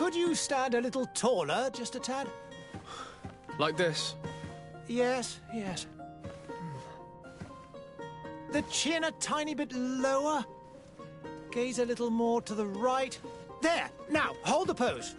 Could you stand a little taller, just a tad? Like this? Yes, yes. The chin a tiny bit lower. Gaze a little more to the right. There! Now, hold the pose.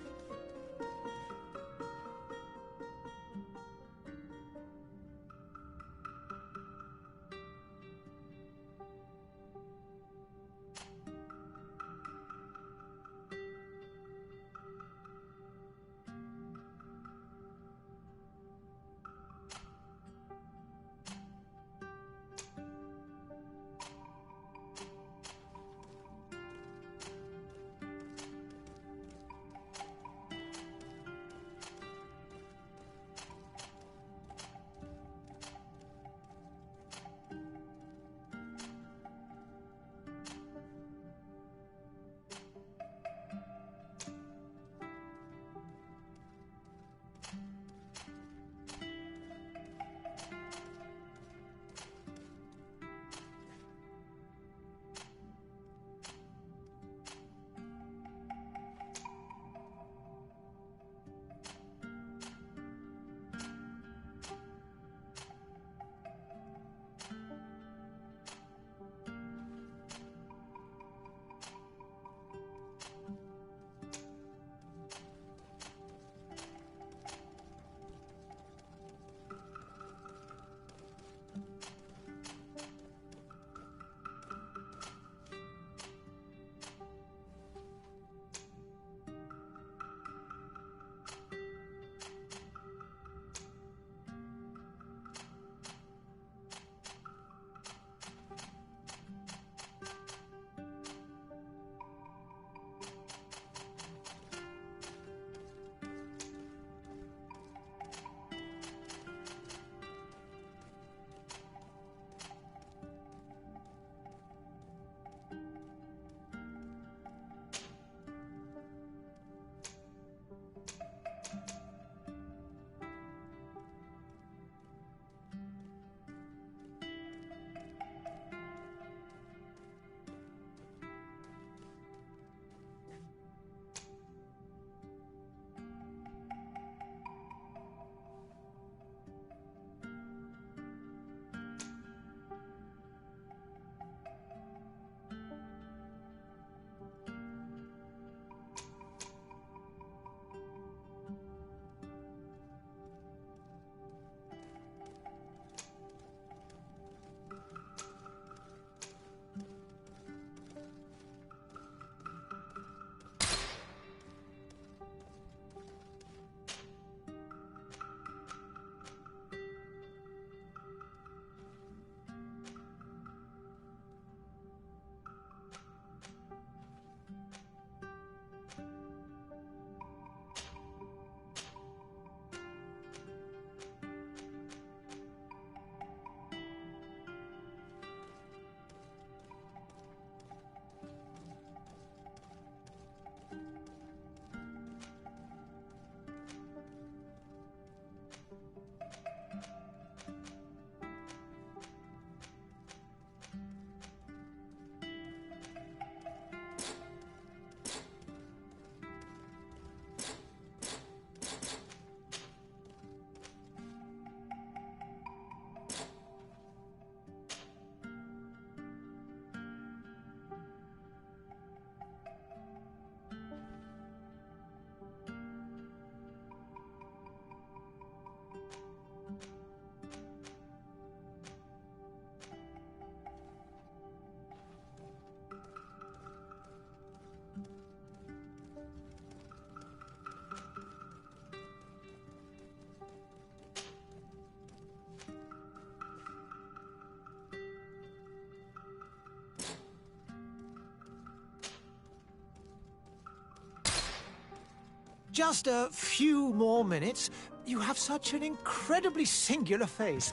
Just a few more minutes. You have such an incredibly singular face.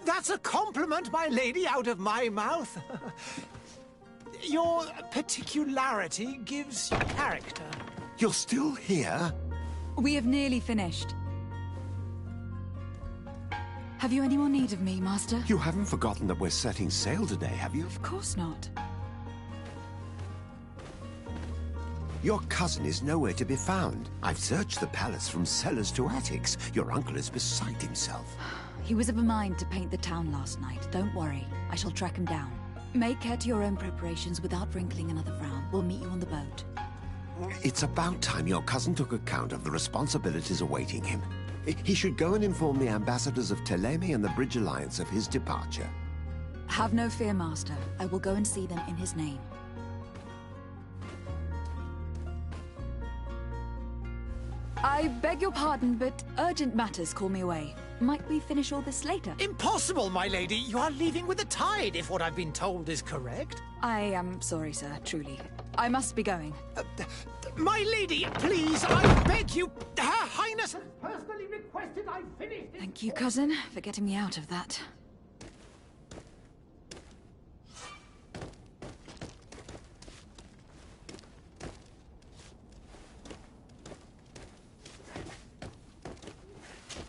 That's a compliment, my lady, out of my mouth. Your particularity gives character. You're still here? We have nearly finished. Have you any more need of me, Master? You haven't forgotten that we're setting sail today, have you? Of course not. Your cousin is nowhere to be found. I've searched the palace from cellars to attics. Your uncle is beside himself. He was of a mind to paint the town last night. Don't worry. I shall track him down. Make care to your own preparations without wrinkling another frown. We'll meet you on the boat. It's about time your cousin took account of the responsibilities awaiting him. He should go and inform the ambassadors of Teleme and the Bridge Alliance of his departure. Have no fear, Master. I will go and see them in his name. I beg your pardon, but urgent matters call me away. Might we finish all this later? Impossible, my lady. You are leaving with the tide, if what I've been told is correct. I am sorry, sir, truly. I must be going. My lady, please, I beg you. Her Highness has personally requested I finish this. Thank you, cousin, for getting me out of that.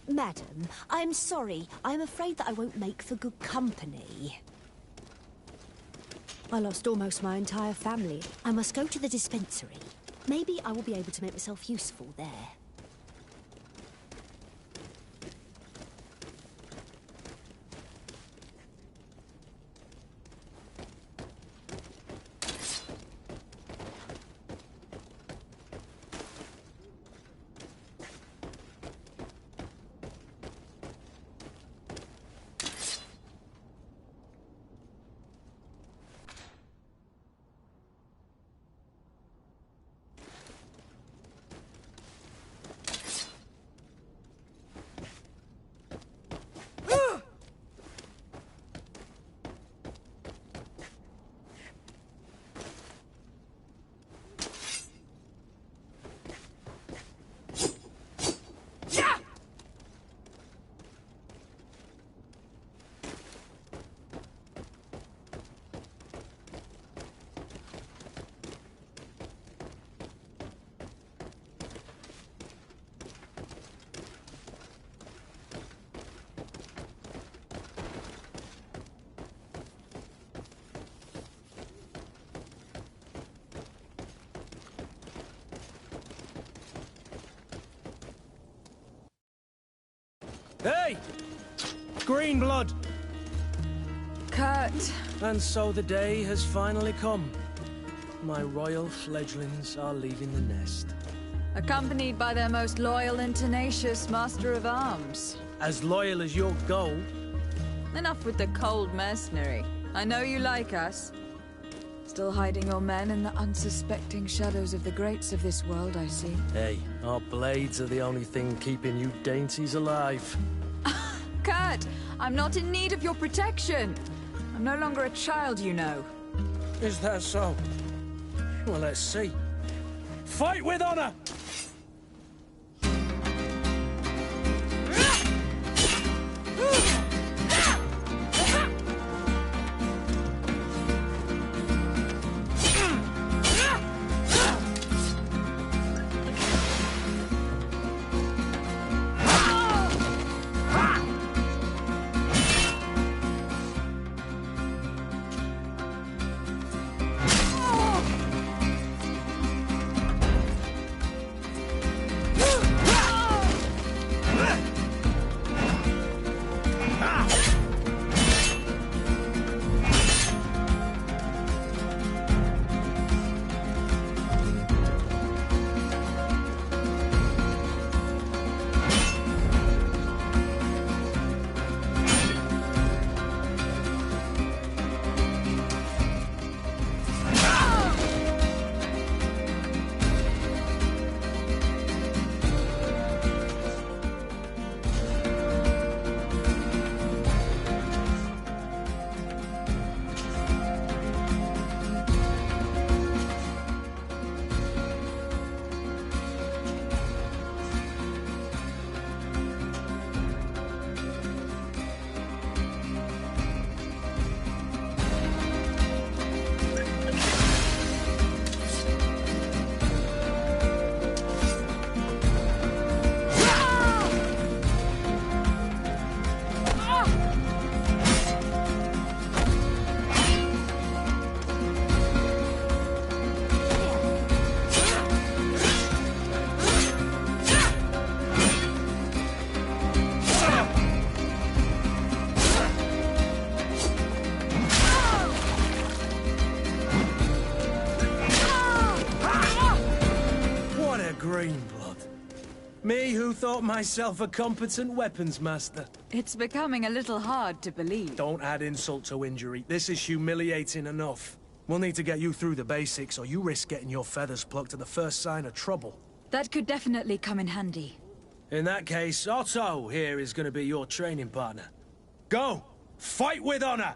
Madam, I'm sorry. I'm afraid that I won't make for good company. I lost almost my entire family. I must go to the dispensary. Maybe I will be able to make myself useful there. Hey! Green blood! Kurt. And so the day has finally come. My royal fledglings are leaving the nest. Accompanied by their most loyal and tenacious Master of Arms. As loyal as your gold. Enough with the cold mercenary. I know you like us. Still hiding your men in the unsuspecting shadows of the greats of this world, I see. Hey, our blades are the only thing keeping you dainties alive. Kurt, I'm not in need of your protection. I'm no longer a child, you know. Is that so? Well, let's see. Fight with honor! Me who thought myself a competent weapons master. It's becoming a little hard to believe. Don't add insult to injury. This is humiliating enough. We'll need to get you through the basics, or you risk getting your feathers plucked at the first sign of trouble. That could definitely come in handy. In that case, Otto here is going to be your training partner. Go! Fight with honor!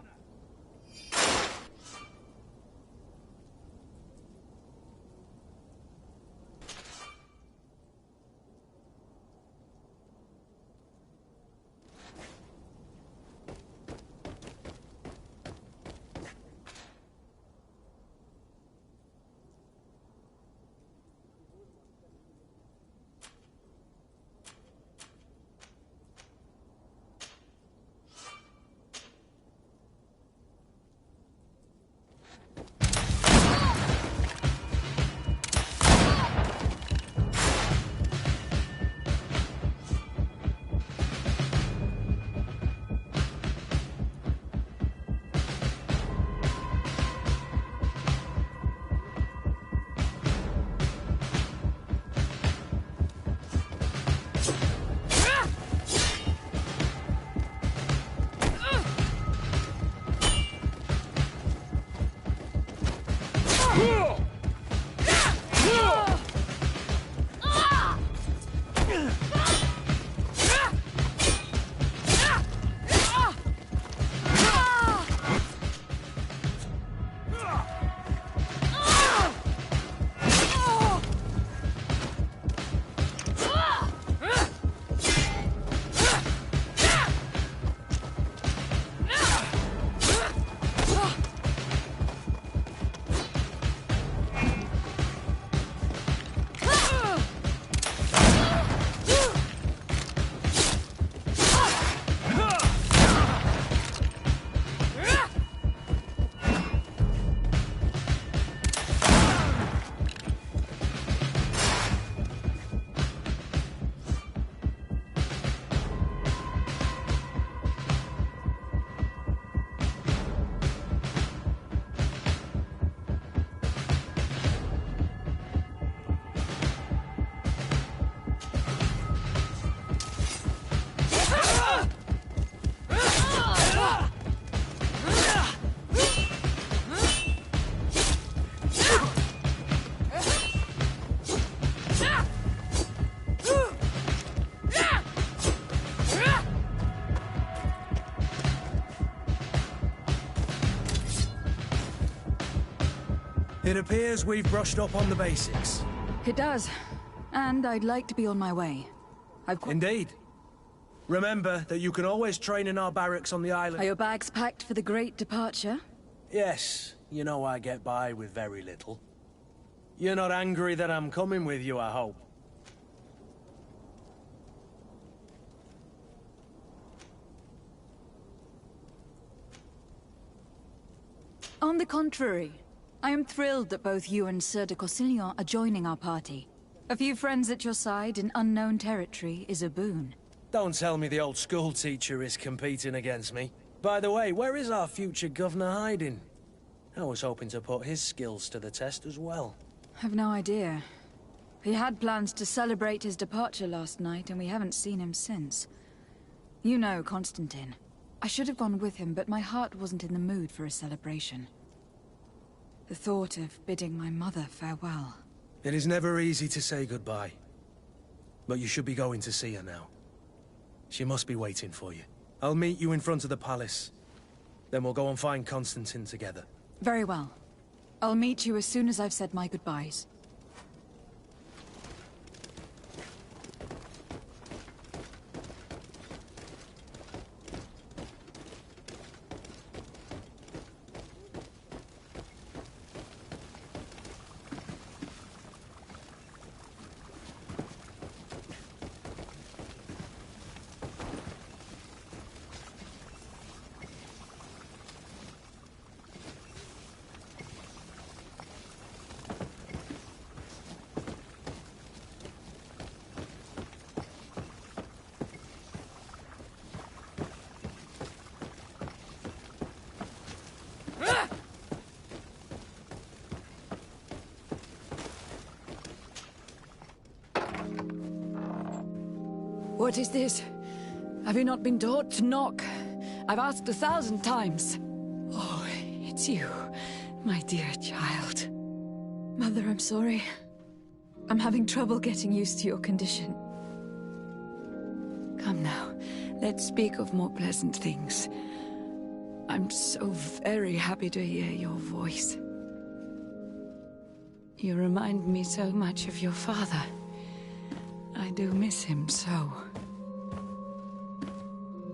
It appears we've brushed up on the basics. It does. And I'd like to be on my way. Indeed. Remember that you can always train in our barracks on the island. Are your bags packed for the great departure? Yes. You know I get by with very little. You're not angry that I'm coming with you, I hope. On the contrary, I am thrilled that both you and Sir de Corsillon are joining our party. A few friends at your side in unknown territory is a boon. Don't tell me the old school teacher is competing against me. By the way, where is our future governor hiding? I was hoping to put his skills to the test as well. I've no idea. He had plans to celebrate his departure last night, and we haven't seen him since. You know Constantine. I should have gone with him, but my heart wasn't in the mood for a celebration. The thought of bidding my mother farewell. It is never easy to say goodbye. But you should be going to see her now. She must be waiting for you. I'll meet you in front of the palace. Then we'll go and find Constantine together. Very well. I'll meet you as soon as I've said my goodbyes. What is this? Have you not been taught to knock? I've asked 1,000 times. Oh, it's you, my dear child. Mother, I'm sorry. I'm having trouble getting used to your condition. Come now, let's speak of more pleasant things. I'm so very happy to hear your voice. You remind me so much of your father. I do miss him so.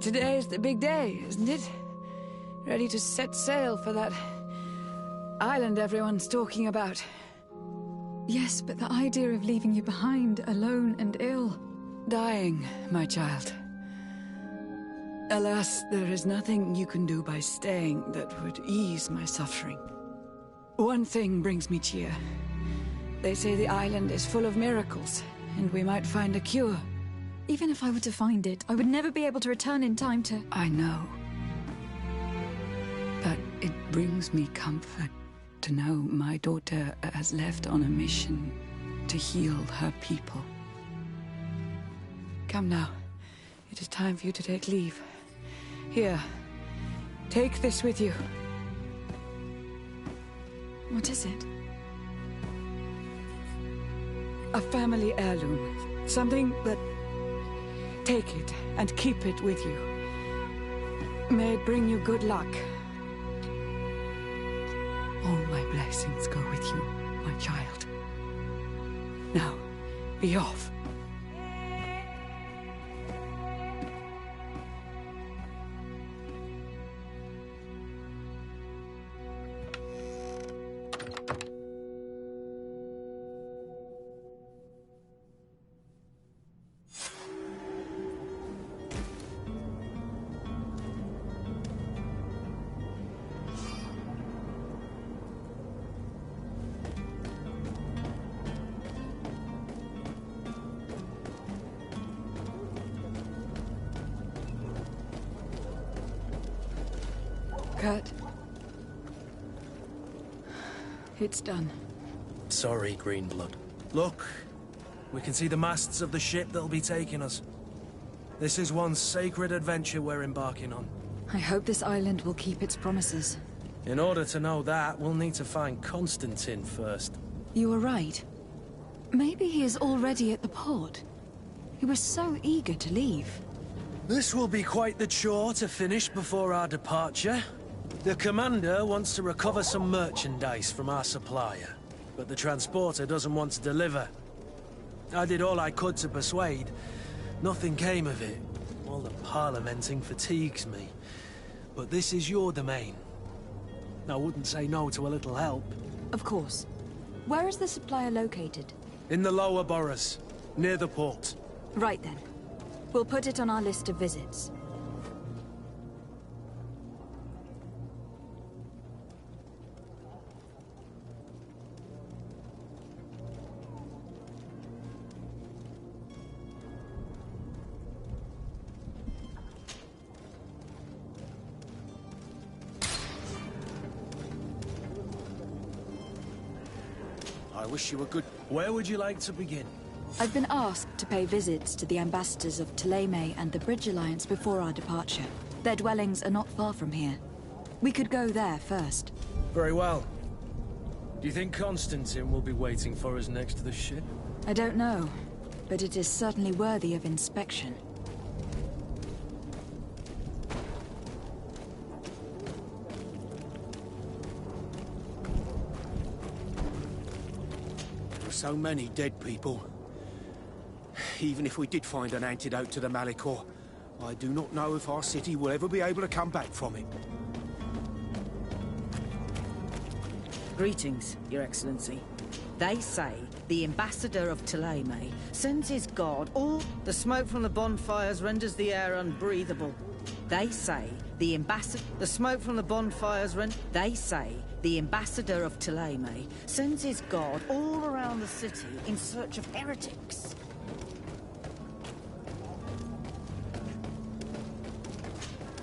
Today is the big day, isn't it? Ready to set sail for that island everyone's talking about. Yes, but the idea of leaving you behind, alone and ill... Dying, my child. Alas, there is nothing you can do by staying that would ease my suffering. One thing brings me cheer. They say the island is full of miracles, and we might find a cure. Even if I were to find it, I would never be able to return in time to... I know. But it brings me comfort to know my daughter has left on a mission to heal her people. Come now. It is time for you to take leave. Here, take this with you. What is it? A family heirloom. Something that... Take it and keep it with you. May it bring you good luck. All my blessings go with you, my child. Now, be off. Kurt. It's done. Sorry, Greenblood. Look, we can see the masts of the ship that'll be taking us. This is one sacred adventure we're embarking on. I hope this island will keep its promises. In order to know that, we'll need to find Constantine first. You were right. Maybe he is already at the port. He was so eager to leave. This will be quite the chore to finish before our departure. The commander wants to recover some merchandise from our supplier, but the transporter doesn't want to deliver. I did all I could to persuade. Nothing came of it. All the parliamenting fatigues me. But this is your domain. I wouldn't say no to a little help. Of course. Where is the supplier located? In the lower boroughs, near the port. Right then. We'll put it on our list of visits. I wish you were good. Where would you like to begin? I've been asked to pay visits to the ambassadors of Thélème and the Bridge Alliance before our departure. Their dwellings are not far from here. We could go there first. Very well. Do you think Constantine will be waiting for us next to the ship? I don't know, but it is certainly worthy of inspection. There are so many dead people. Even if we did find an antidote to the Malicor, I do not know if our city will ever be able to come back from it. Greetings, Your Excellency. They say the ambassador of Thélème sends his god all the smoke from the bonfires renders the air unbreathable. They say the smoke from the bonfires They say the ambassador of Thélème sends his god all around the city in search of heretics.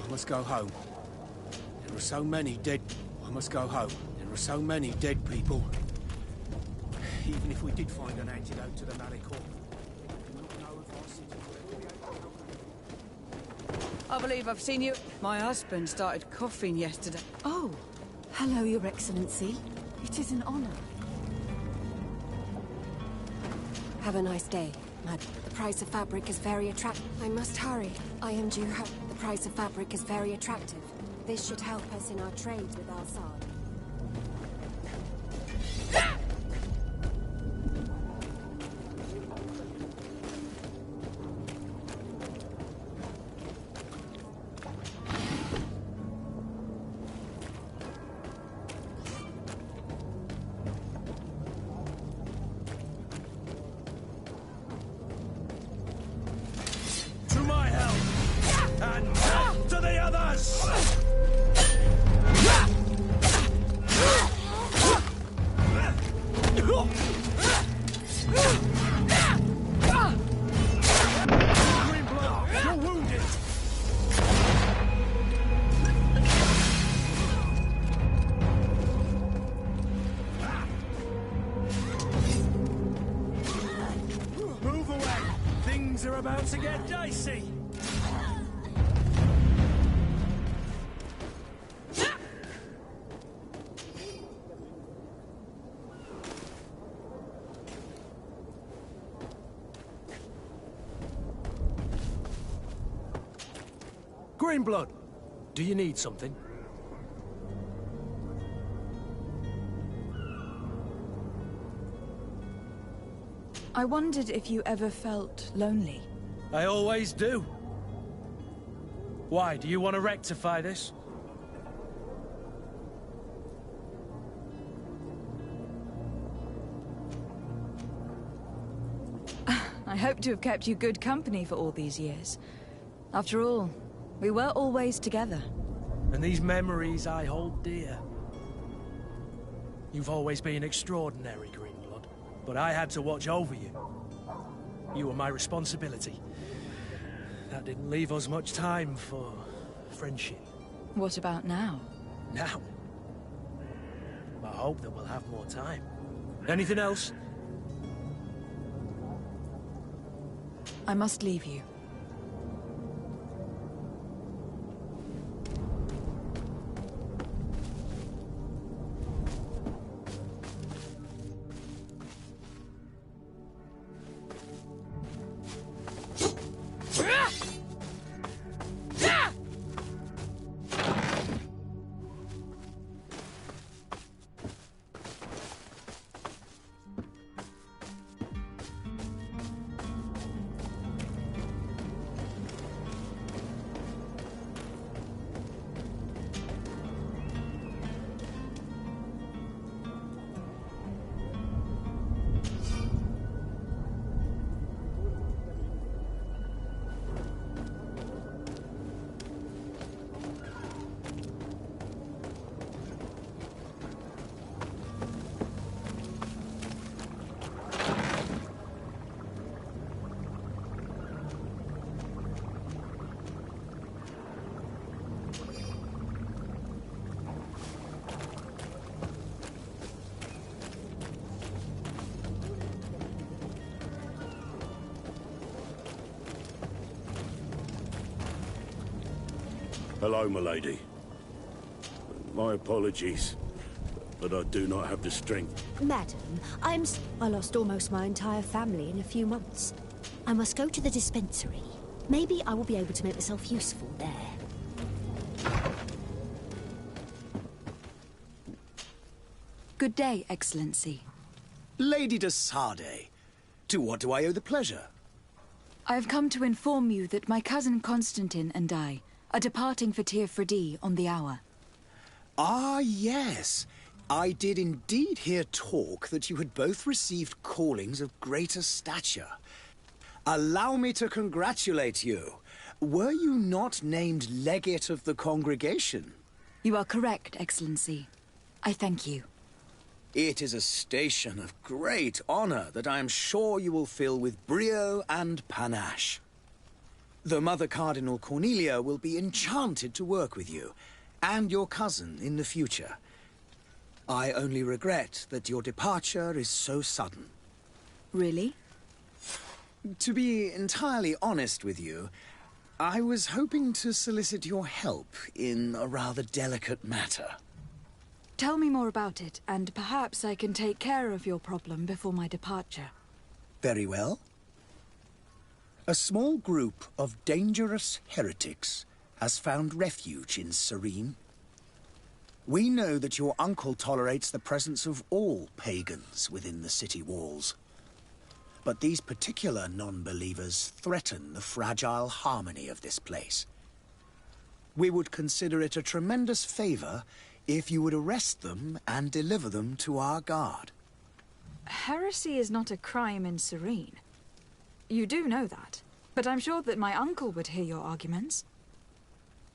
I must go home. There are so many dead... I must go home. There are so many dead people. Even if we did find an antidote to the Malicor, I do not know if our city will ever be able to... I believe I've seen you. My husband started coughing yesterday. Oh, hello, Your Excellency. It is an honor. Have a nice day, madam. The price of fabric is very attractive. I must hurry. I am due home. The price of fabric is very attractive. This should help us in our trades with our Tsar. To my help! And death to the others! Greenblood, you're wounded! Move away! Things are about to get dicey! Greenblood, do you need something? I wondered if you ever felt lonely. I always do. Why, do you want to rectify this? I hope to have kept you good company for all these years. After all, we were always together. And these memories I hold dear. You've always been extraordinary, Greenblood, but I had to watch over you. You were my responsibility. That didn't leave us much time for friendship. What about now? Now? I hope that we'll have more time. Anything else? I must leave you. Hello, milady. My apologies, but I do not have the strength. Madam, I lost almost my entire family in a few months. I must go to the dispensary. Maybe I will be able to make myself useful there. Good day, Excellency. Lady de Sardet, to what do I owe the pleasure? I have come to inform you that my cousin Constantine and I are departing for Tir Freddy on the hour. Ah, yes. I did indeed hear talk that you had both received callings of greater stature. Allow me to congratulate you. Were you not named legate of the congregation? You are correct, Excellency. I thank you. It is a station of great honor that I am sure you will fill with brio and panache. The Mother Cardinal Cornelia will be enchanted to work with you, and your cousin in the future. I only regret that your departure is so sudden. Really? To be entirely honest with you, I was hoping to solicit your help in a rather delicate matter. Tell me more about it, and perhaps I can take care of your problem before my departure. Very well. A small group of dangerous heretics has found refuge in Serene. We know that your uncle tolerates the presence of all pagans within the city walls. But these particular non-believers threaten the fragile harmony of this place. We would consider it a tremendous favor if you would arrest them and deliver them to our guard. Heresy is not a crime in Serene. You do know that, but I'm sure that my uncle would hear your arguments.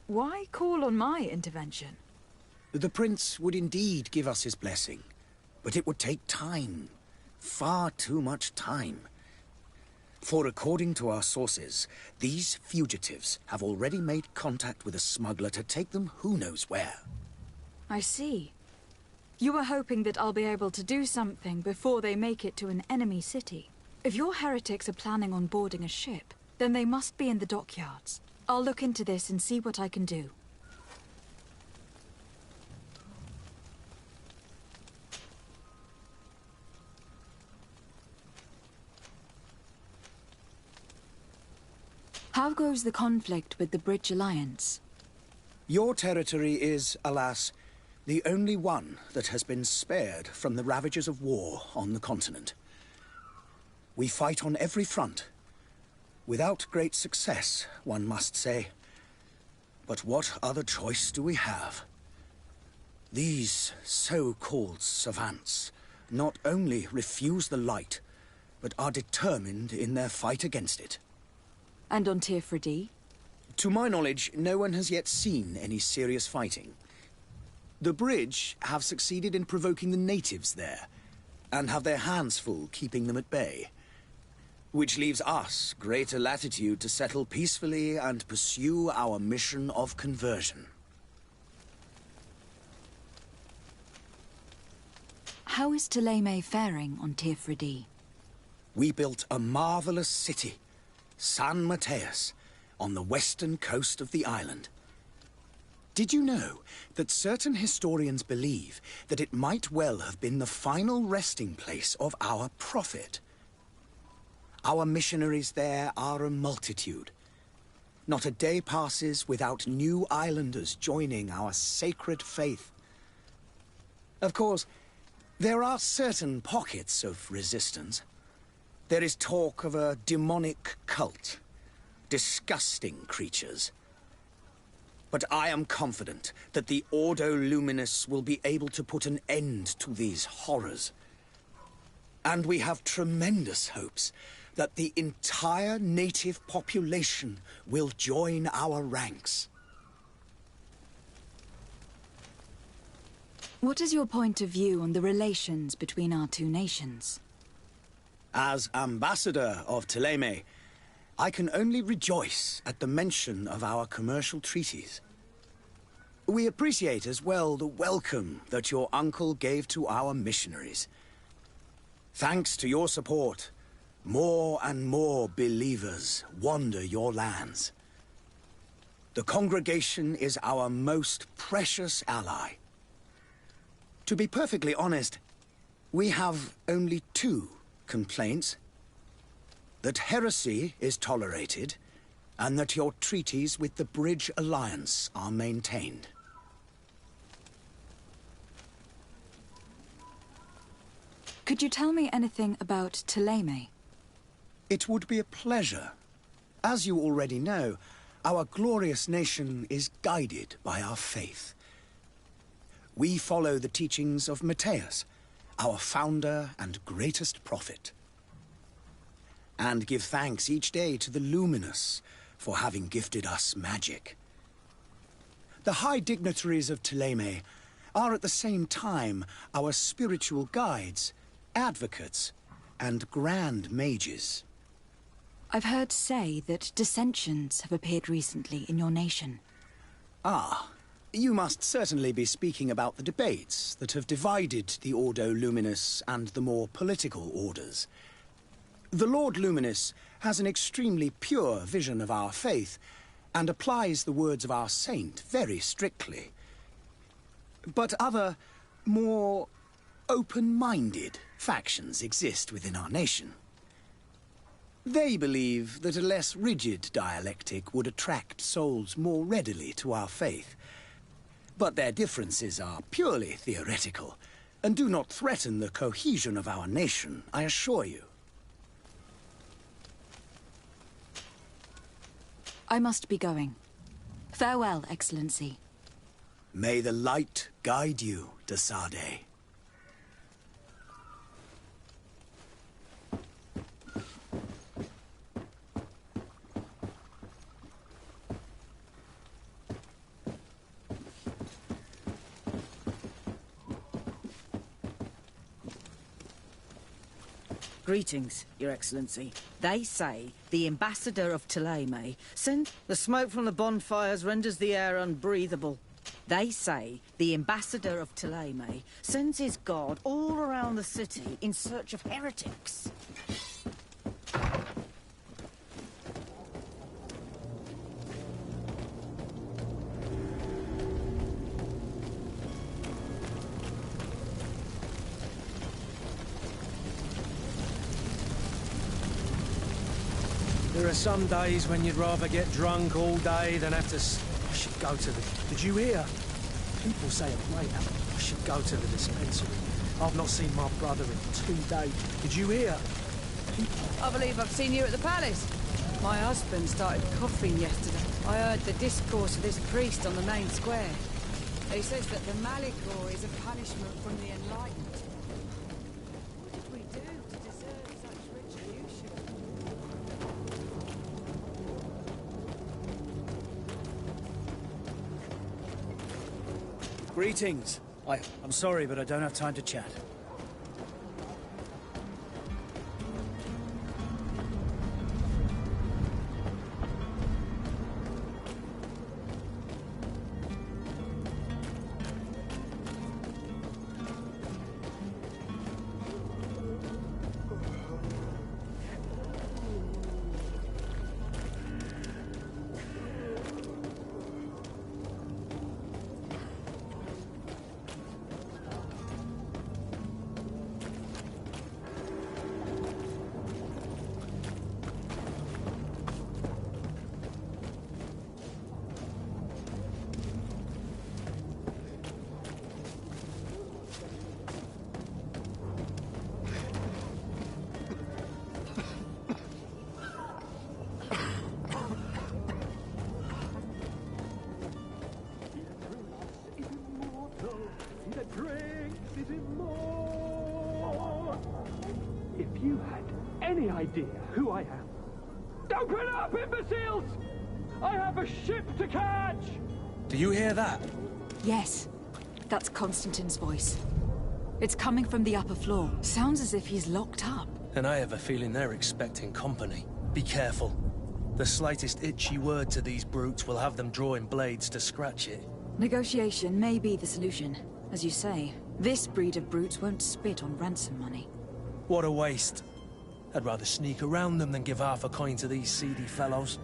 Why call on my intervention? The Prince would indeed give us his blessing, but it would take time. Far too much time. For according to our sources, these fugitives have already made contact with a smuggler to take them who knows where. I see. You were hoping that I'll be able to do something before they make it to an enemy city. If your heretics are planning on boarding a ship, then they must be in the dockyards. I'll look into this and see what I can do. How goes the conflict with the Bridge Alliance? Your territory is, alas, the only one that has been spared from the ravages of war on the continent. We fight on every front. Without great success, one must say. But what other choice do we have? These so-called savants not only refuse the light, but are determined in their fight against it. And on Tirfredi? To my knowledge, no one has yet seen any serious fighting. The Bridge have succeeded in provoking the natives there, and have their hands full keeping them at bay. Which leaves us greater latitude to settle peacefully and pursue our mission of conversion. How is Thélème faring on Tirfredi? We built a marvelous city, San Mateus, on the western coast of the island. Did you know that certain historians believe that it might well have been the final resting place of our prophet? Our missionaries there are a multitude. Not a day passes without new islanders joining our sacred faith. Of course, there are certain pockets of resistance. There is talk of a demonic cult. Disgusting creatures. But I am confident that the Ordo Luminous will be able to put an end to these horrors. And we have tremendous hopes that the entire native population will join our ranks. What is your point of view on the relations between our two nations? As ambassador of Thélème, I can only rejoice at the mention of our commercial treaties. We appreciate as well the welcome that your uncle gave to our missionaries. Thanks to your support, more and more believers wander your lands. The congregation is our most precious ally. To be perfectly honest, we have only two complaints. That heresy is tolerated, and that your treaties with the Bridge Alliance are maintained. Could you tell me anything about Thélème? It would be a pleasure. As you already know, our glorious nation is guided by our faith. We follow the teachings of Mateus, our founder and greatest prophet. And give thanks each day to the Luminous for having gifted us magic. The high dignitaries of Thélème are at the same time our spiritual guides, advocates, and grand mages. I've heard say that dissensions have appeared recently in your nation. Ah, you must certainly be speaking about the debates that have divided the Ordo Luminous and the more political orders. The Lord Luminous has an extremely pure vision of our faith, and applies the words of our saint very strictly. But other, more open-minded factions exist within our nation. They believe that a less rigid dialectic would attract souls more readily to our faith. But their differences are purely theoretical, and do not threaten the cohesion of our nation, I assure you. I must be going. Farewell, Excellency. May the light guide you, de Sade. Greetings, Your Excellency. They say the ambassador of Thélème sent the smoke from the bonfires renders the air unbreathable. They say the ambassador of Thélème sends his guard all around the city in search of heretics. There are some days when you'd rather get drunk all day than have to I should go to the... Did you hear? People say I'm late. I should go to the dispensary. I've not seen my brother in 2 days. Did you hear? I believe I've seen you at the palace. My husband started coughing yesterday. I heard the discourse of this priest on the main square. He says that the Malicor is a punishment from the Enlightened. What did we do to deserve such retribution? Greetings. I'm sorry, but I don't have time to chat. If you had any idea who I am... Open up, imbeciles! I have a ship to catch! Do you hear that? Yes. That's Constantine's voice. It's coming from the upper floor. Sounds as if he's locked up. And I have a feeling they're expecting company. Be careful. The slightest itchy word to these brutes will have them drawing blades to scratch it. Negotiation may be the solution. As you say, this breed of brutes won't spit on ransom money. What a waste. I'd rather sneak around them than give half a coin to these seedy fellows.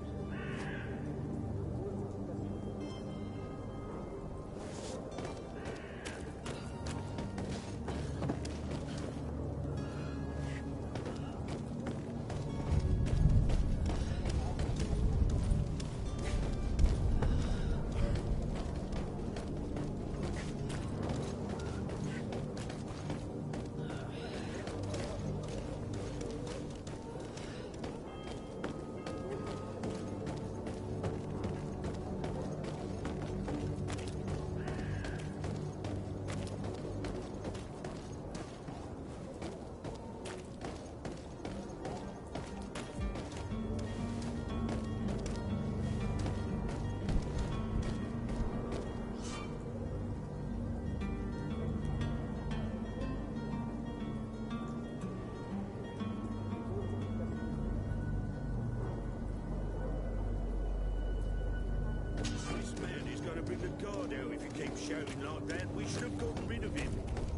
Shouting like that, we should have gotten rid of him.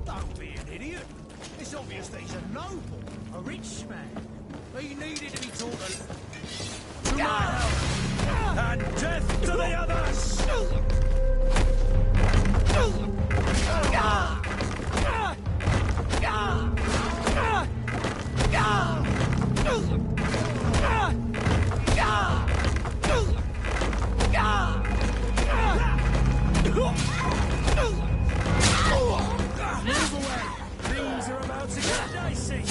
Don't be an idiot. It's obvious that he's a noble, a rich man. He needed to be taught to my help. And death to the others! Move away! Things are about to get dicey!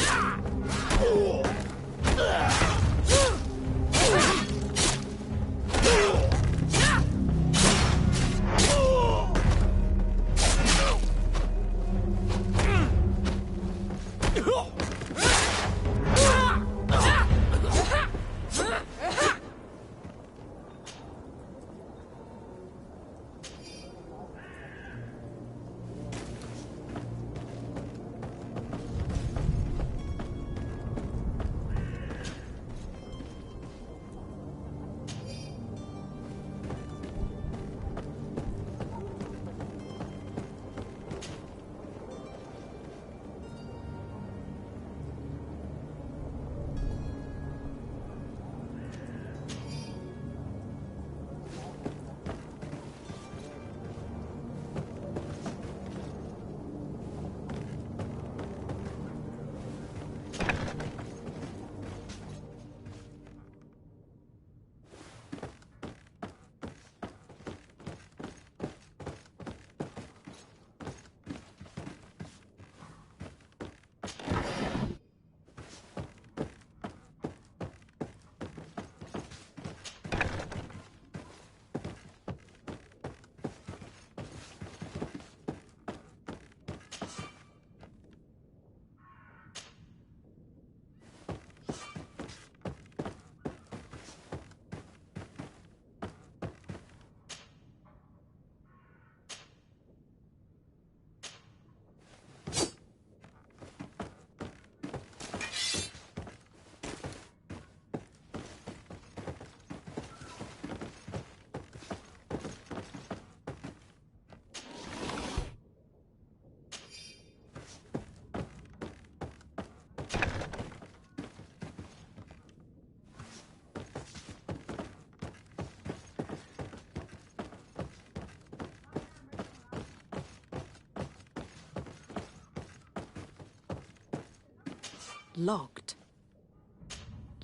Locked.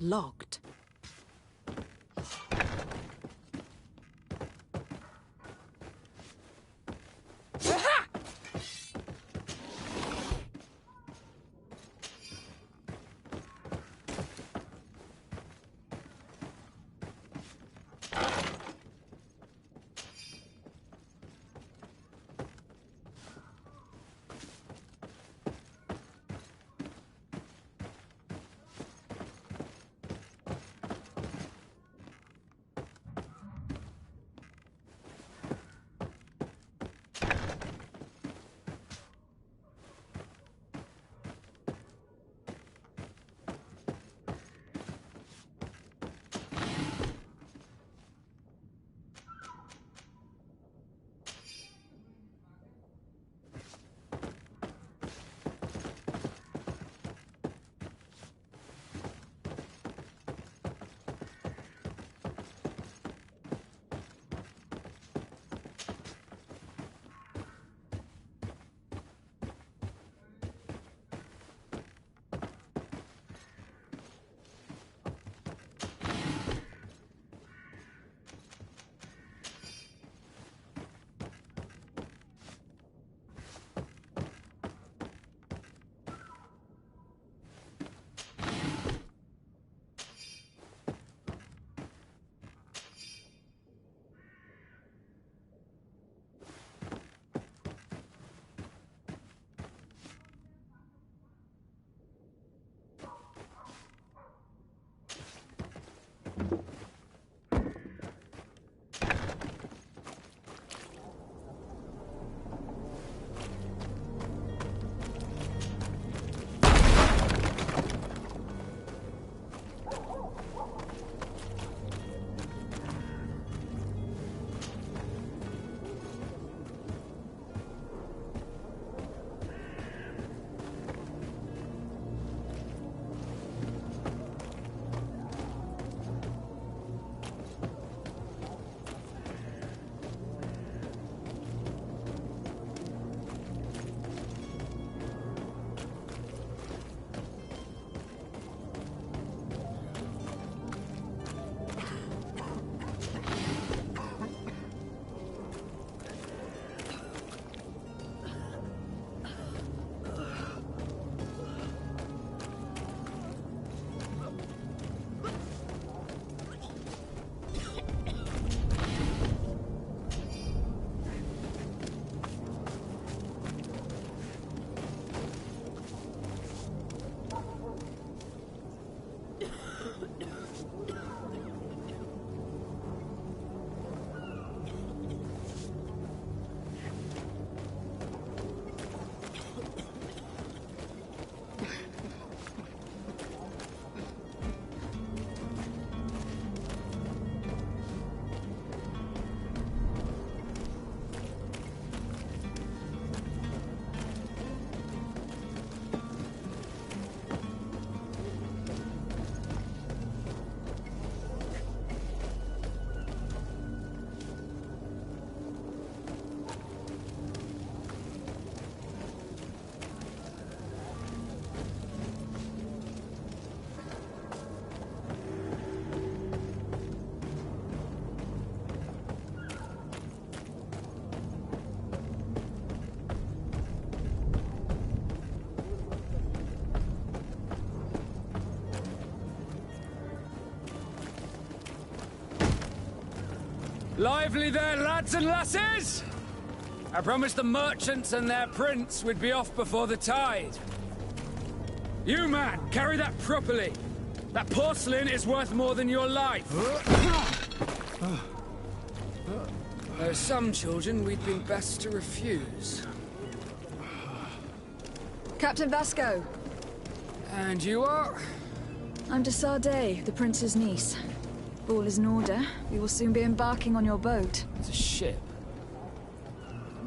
Locked. Lively there, lads and lasses! I promised the merchants and their prince we'd be off before the tide. You, man, carry that properly. That porcelain is worth more than your life. There are some children we'd been best to refuse. Captain Vasco. And you are? I'm de Sardet, the prince's niece. All is in order. We will soon be embarking on your boat. It's a ship,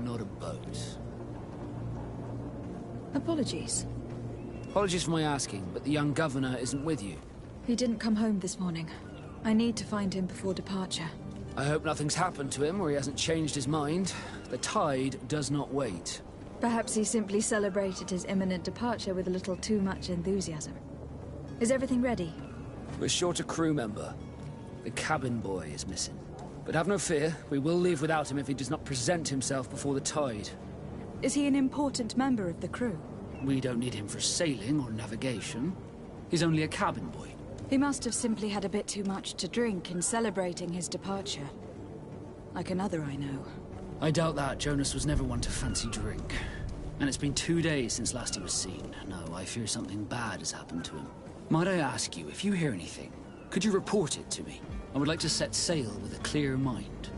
not a boat. Apologies. Apologies for my asking, but the young governor isn't with you. He didn't come home this morning. I need to find him before departure. I hope nothing's happened to him or he hasn't changed his mind. The tide does not wait. Perhaps he simply celebrated his imminent departure with a little too much enthusiasm. Is everything ready? We're short a crew member. The cabin boy is missing. But have no fear, we will leave without him if he does not present himself before the tide. Is he an important member of the crew? We don't need him for sailing or navigation. He's only a cabin boy. He must have simply had a bit too much to drink in celebrating his departure. Like another I know. I doubt that. Jonas was never one to fancy drink. And it's been 2 days since last he was seen. No, I fear something bad has happened to him. Might I ask you, if you hear anything, could you report it to me? I would like to set sail with a clear mind.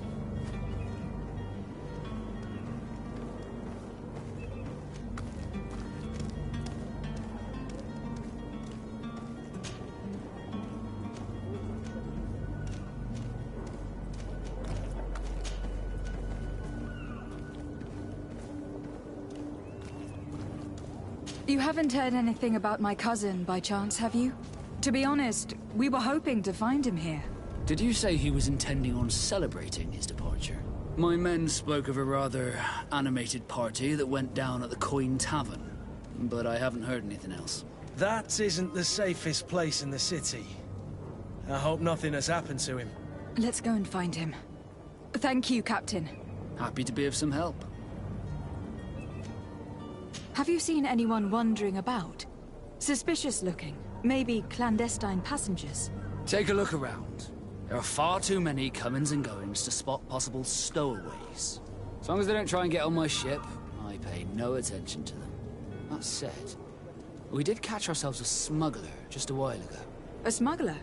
You haven't heard anything about my cousin, by chance, have you? To be honest, we were hoping to find him here. Did you say he was intending on celebrating his departure? My men spoke of a rather animated party that went down at the Coin Tavern, but I haven't heard anything else. That isn't the safest place in the city. I hope nothing has happened to him. Let's go and find him. Thank you, Captain. Happy to be of some help. Have you seen anyone wandering about? Suspicious looking. Maybe clandestine passengers. Take a look around. There are far too many comings and goings to spot possible stowaways. As long as they don't try and get on my ship, I pay no attention to them. That said, we did catch ourselves a smuggler just a while ago. A smuggler?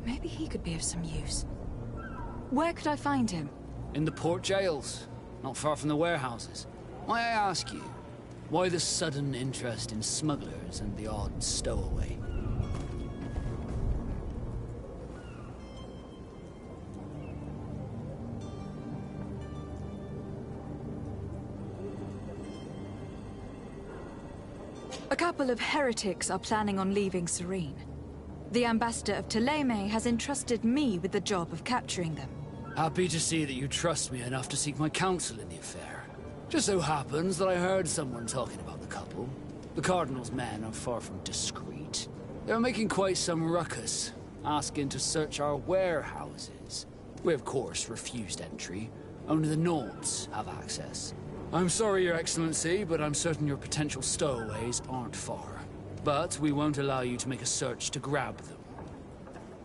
Maybe he could be of some use. Where could I find him? In the port jails, not far from the warehouses. May I ask you, why the sudden interest in smugglers and the odd stowaway? A couple of heretics are planning on leaving Serene. The ambassador of Thélème has entrusted me with the job of capturing them. Happy to see that you trust me enough to seek my counsel in the affair. Just so happens that I heard someone talking about the couple. The Cardinal's men are far from discreet. They're making quite some ruckus, asking to search our warehouses. We, of course, refused entry. Only the Nords have access. I'm sorry, Your Excellency, but I'm certain your potential stowaways aren't far. But we won't allow you to make a search to grab them.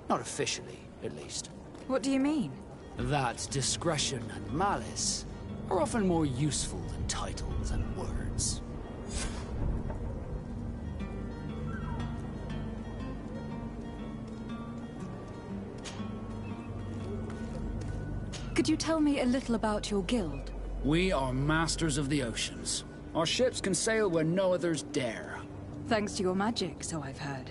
Not officially, at least. What do you mean? That discretion and malice are often more useful than titles and words. Could you tell me a little about your guild? We are masters of the oceans. Our ships can sail where no others dare. Thanks to your magic, so I've heard.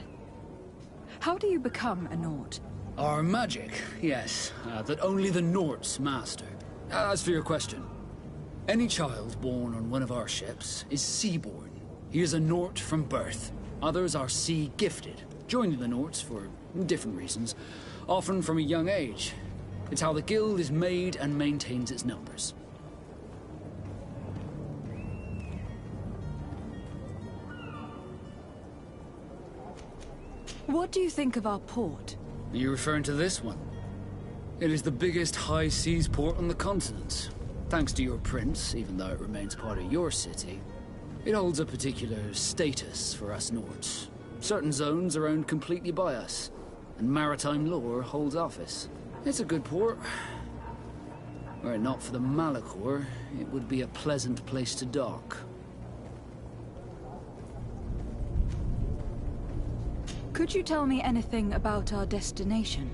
How do you become a Nord? Our magic, yes, that only the Nords master. As for your question, any child born on one of our ships is sea-born. He is a Nord from birth. Others are sea-gifted, joining the Nords for different reasons, often from a young age. It's how the guild is made and maintains its numbers. What do you think of our port? Are you referring to this one? It is the biggest high seas port on the continent. Thanks to your prince, even though it remains part of your city, it holds a particular status for us Nords. Certain zones are owned completely by us, and maritime law holds office. It's a good port, Were it not for the Malachor, it would be a pleasant place to dock. Could you tell me anything about our destination?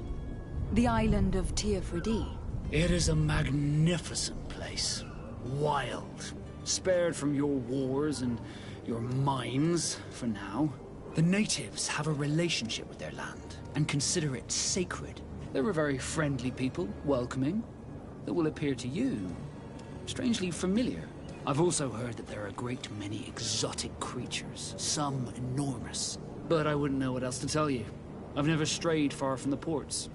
The island of Teofridi? It is a magnificent place. Wild. Spared from your wars and your mines, for now. The natives have a relationship with their land, and consider it sacred. They're a very friendly people, welcoming, that will appear to you strangely familiar. I've also heard that there are a great many exotic creatures, some enormous. But I wouldn't know what else to tell you. I've never strayed far from the ports.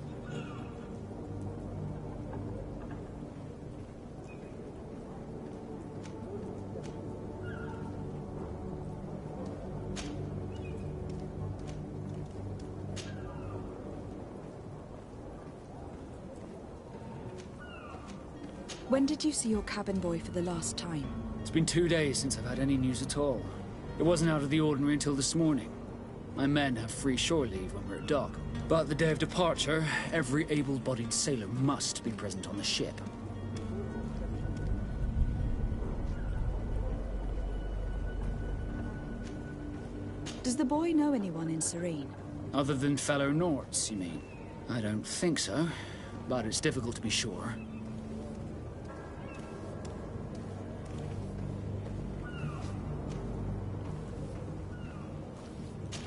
When did you see your cabin boy for the last time? It's been 2 days since I've had any news at all. It wasn't out of the ordinary until this morning. My men have free shore leave when we're at dock. But the day of departure, every able-bodied sailor must be present on the ship. Does the boy know anyone in Serene? Other than fellow Norts, you mean? I don't think so, but it's difficult to be sure.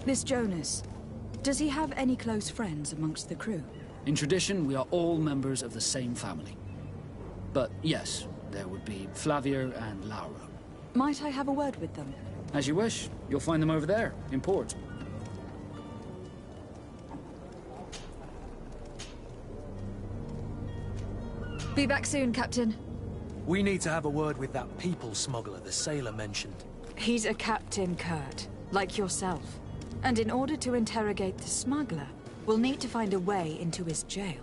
This Jonas, does he have any close friends amongst the crew? In tradition, we are all members of the same family. But yes, there would be Flavia and Laura. Might I have a word with them? As you wish. You'll find them over there, in port. Be back soon, Captain. We need to have a word with that people smuggler the sailor mentioned. He's a captain, Kurt, like yourself. And in order to interrogate the smuggler, we'll need to find a way into his jail.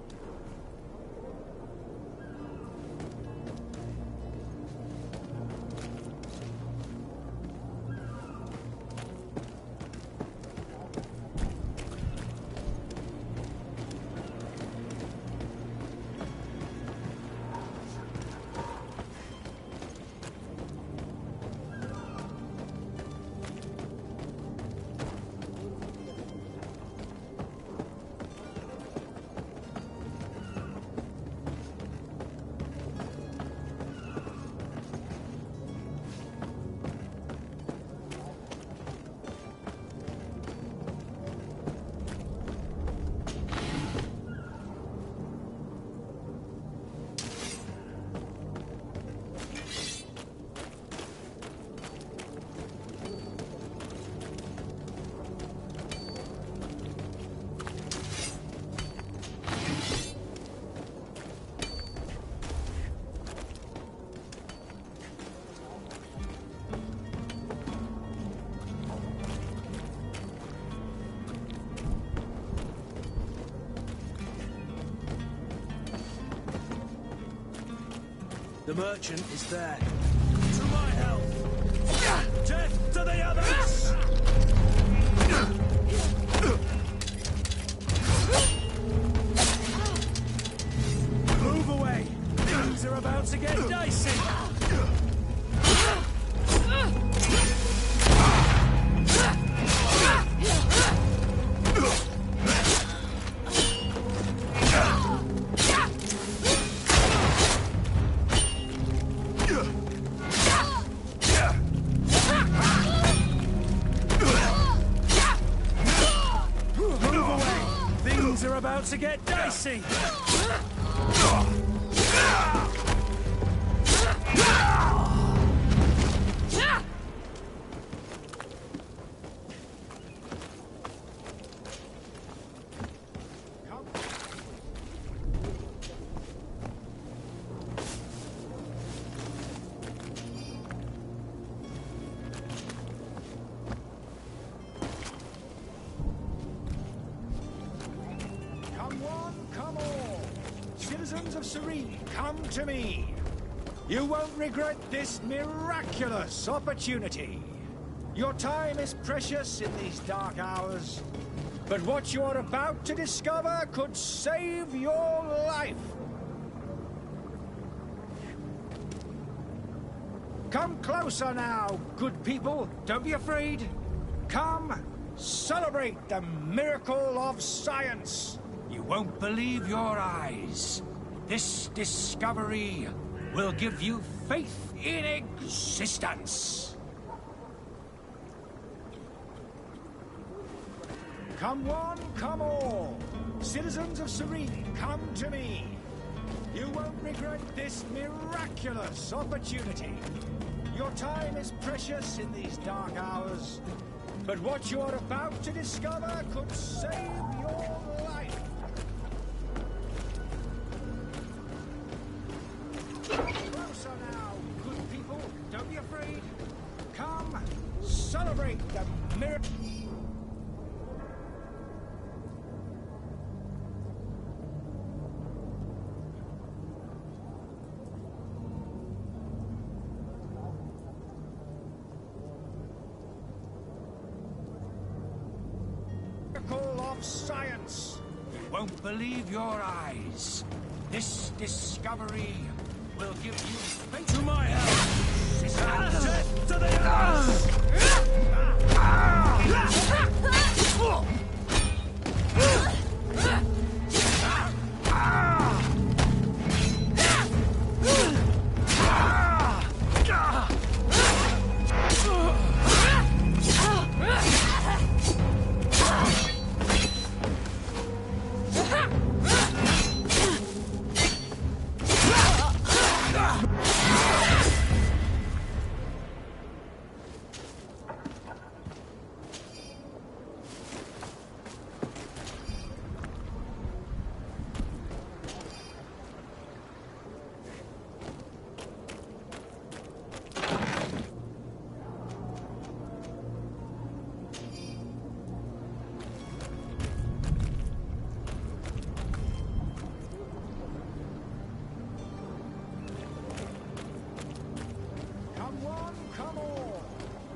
The merchant is there. To my help! Death to the others! Move away! Things are about to get dicey! To get dicey. Citizens of Serene, come to me. You won't regret this miraculous opportunity. Your time is precious in these dark hours, but what you are about to discover could save your life. Come closer now, good people. Don't be afraid. Come, celebrate the miracle of science. You won't believe your eyes. This discovery will give you faith in existence. Come one, come all. Citizens of Serene, come to me. You won't regret this miraculous opportunity. Your time is precious in these dark hours, but what you are about to discover could save your life. Closer now, good people. Don't be afraid. Come, celebrate the miracle. Of science. You won't believe your eyes. This discovery will give you faith to my help. Death to the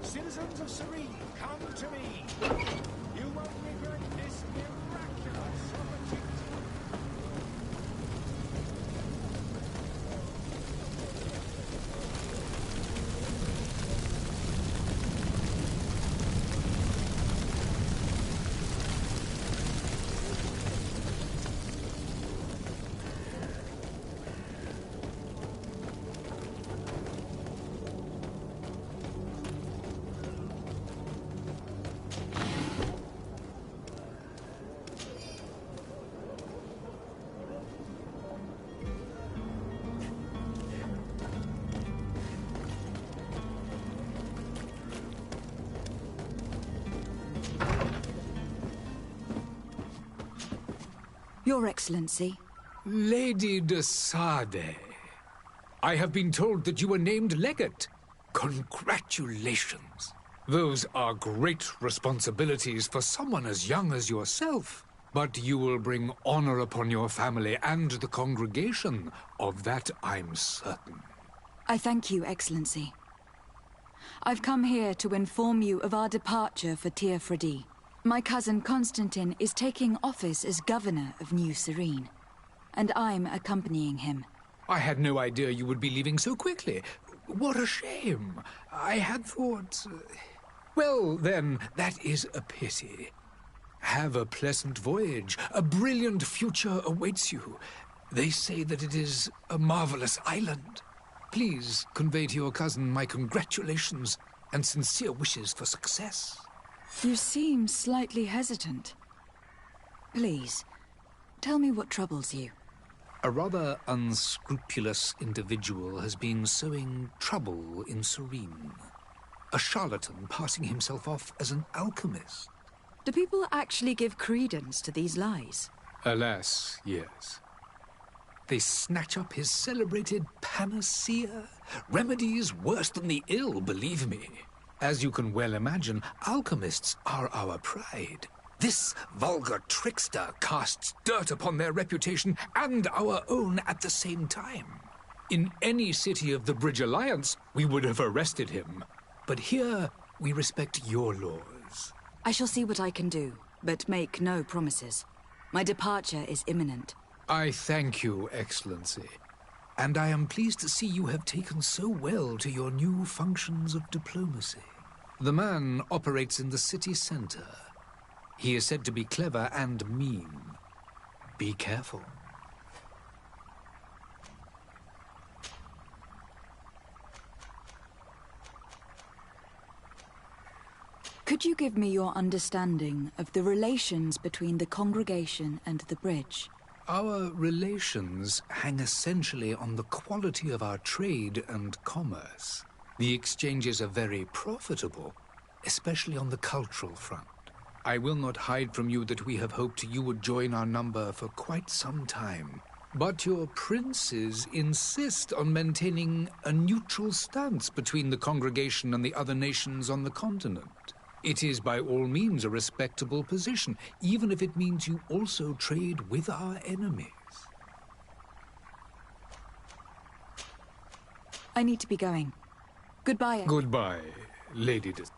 Citizens of Serene, come to me. You won't regret this miraculous opportunity. Your Excellency. Lady de Sade, I have been told that you were named legate. Congratulations. Those are great responsibilities for someone as young as yourself. But you will bring honor upon your family and the congregation. Of that I'm certain. I thank you, Excellency. I've come here to inform you of our departure for Tir Fredi. My cousin Constantine is taking office as governor of New Serene, and I'm accompanying him. I had no idea you would be leaving so quickly. What a shame. I had thought... Well, then, that is a pity. Have a pleasant voyage. A brilliant future awaits you. They say that it is a marvelous island. Please convey to your cousin my congratulations and sincere wishes for success. You seem slightly hesitant. Please, tell me what troubles you. A rather unscrupulous individual has been sowing trouble in Serene. A charlatan passing himself off as an alchemist. Do people actually give credence to these lies? Alas, yes. They snatch up his celebrated panacea. Remedies worse than the ill, believe me. As you can well imagine, alchemists are our pride. This vulgar trickster casts dirt upon their reputation and our own at the same time. In any city of the Bridge Alliance, we would have arrested him. But here, we respect your laws. I shall see what I can do, but make no promises. My departure is imminent. I thank you, Excellency. and I am pleased to see you have taken so well to your new functions of diplomacy. The man operates in the city center. He is said to be clever and mean. Be careful. Could you give me your understanding of the relations between the congregation and the bridge? Our relations hang essentially on the quality of our trade and commerce. The exchanges are very profitable, especially on the cultural front. I will not hide from you that we have hoped you would join our number for quite some time. But your princes insist on maintaining a neutral stance between the congregation and the other nations on the continent. It is by all means a respectable position, even if it means you also trade with our enemies. I need to be going. Goodbye. Goodbye, Lady Dis.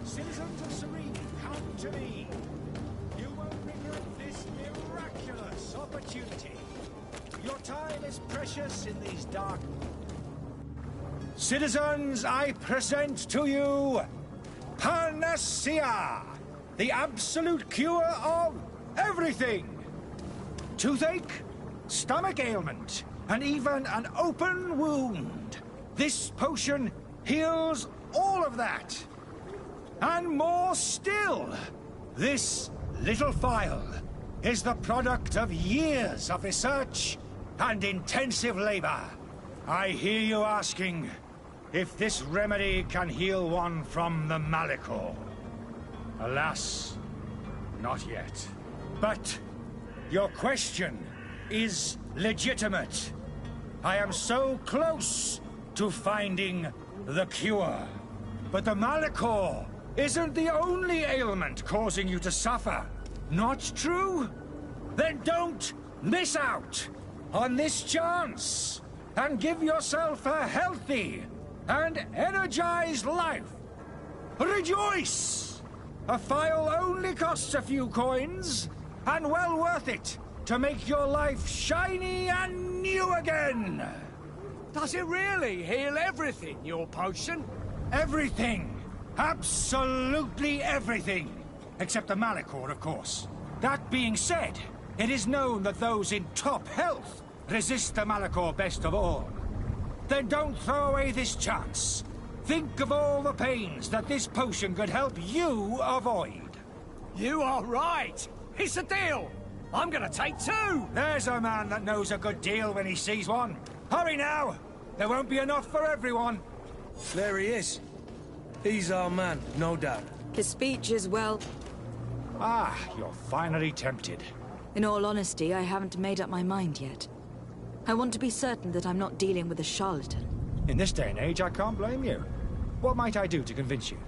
Citizens of Serene, come to me. You won't regret this miraculous opportunity. Your time is precious in these dark... Citizens, I present to you Panacea, the absolute cure of everything. Toothache, stomach ailment, and even an open wound. This potion heals all of that. And more still, this little phial is the product of years of research and intensive labor. I hear you asking if this remedy can heal one from the Malachor. Alas, not yet. But your question is legitimate. I am so close to finding the cure. But the Malachor isn't the only ailment causing you to suffer. Not true? Then don't miss out on this chance and give yourself a healthy and energized life. Rejoice! A phial only costs a few coins, and well worth it to make your life shiny and new again. Does it really heal everything, your potion? Everything. Absolutely everything. Except the Malachor, of course. That being said, it is known that those in top health resist the Malachor best of all. Then don't throw away this chance. Think of all the pains that this potion could help you avoid. You are right. It's a deal. I'm gonna take two. There's a man that knows a good deal when he sees one. Hurry now. There won't be enough for everyone. There he is. He's our man, no doubt. His speech is, well... Ah, you're finally tempted. In all honesty, I haven't made up my mind yet. I want to be certain that I'm not dealing with a charlatan. In this day and age, I can't blame you. What might I do to convince you?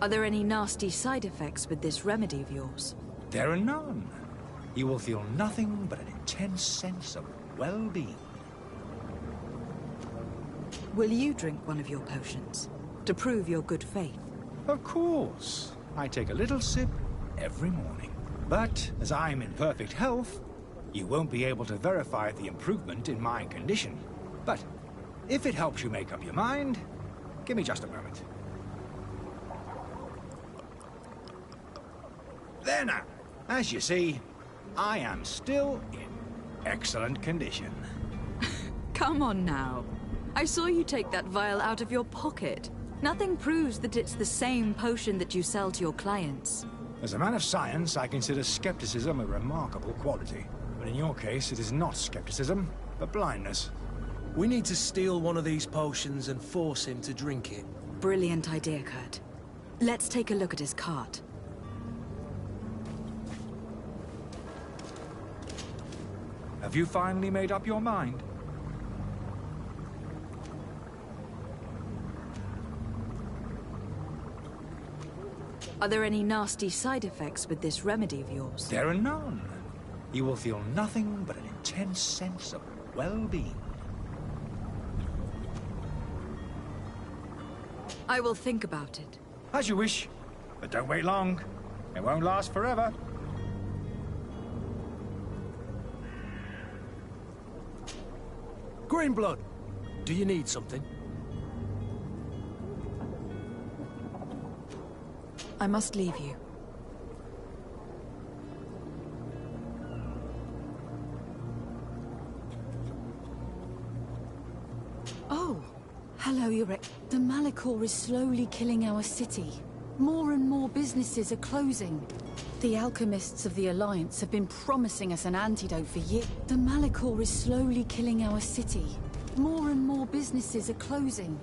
Are there any nasty side effects with this remedy of yours? There are none. You will feel nothing but an intense sense of well-being. Will you drink one of your potions to prove your good faith? Of course. I take a little sip every morning. But as I'm in perfect health, you won't be able to verify the improvement in my condition. But if it helps you make up your mind, give me just a moment. There now. As you see, I am still in excellent condition. Come on now. I saw you take that vial out of your pocket. Nothing proves that it's the same potion that you sell to your clients. As a man of science, I consider skepticism a remarkable quality. But in your case, it is not skepticism, but blindness. We need to steal one of these potions and force him to drink it. Brilliant idea, Kurt. Let's take a look at his cart. Have you finally made up your mind? Are there any nasty side effects with this remedy of yours? There are none. You will feel nothing but an intense sense of well-being. I will think about it. As you wish, but don't wait long. It won't last forever. Greenblood, do you need something? I must leave you. Oh, hello, Eurek. The Malachor is slowly killing our city. More and more businesses are closing. The alchemists of the Alliance have been promising us an antidote for years. The Malachor is slowly killing our city. More and more businesses are closing.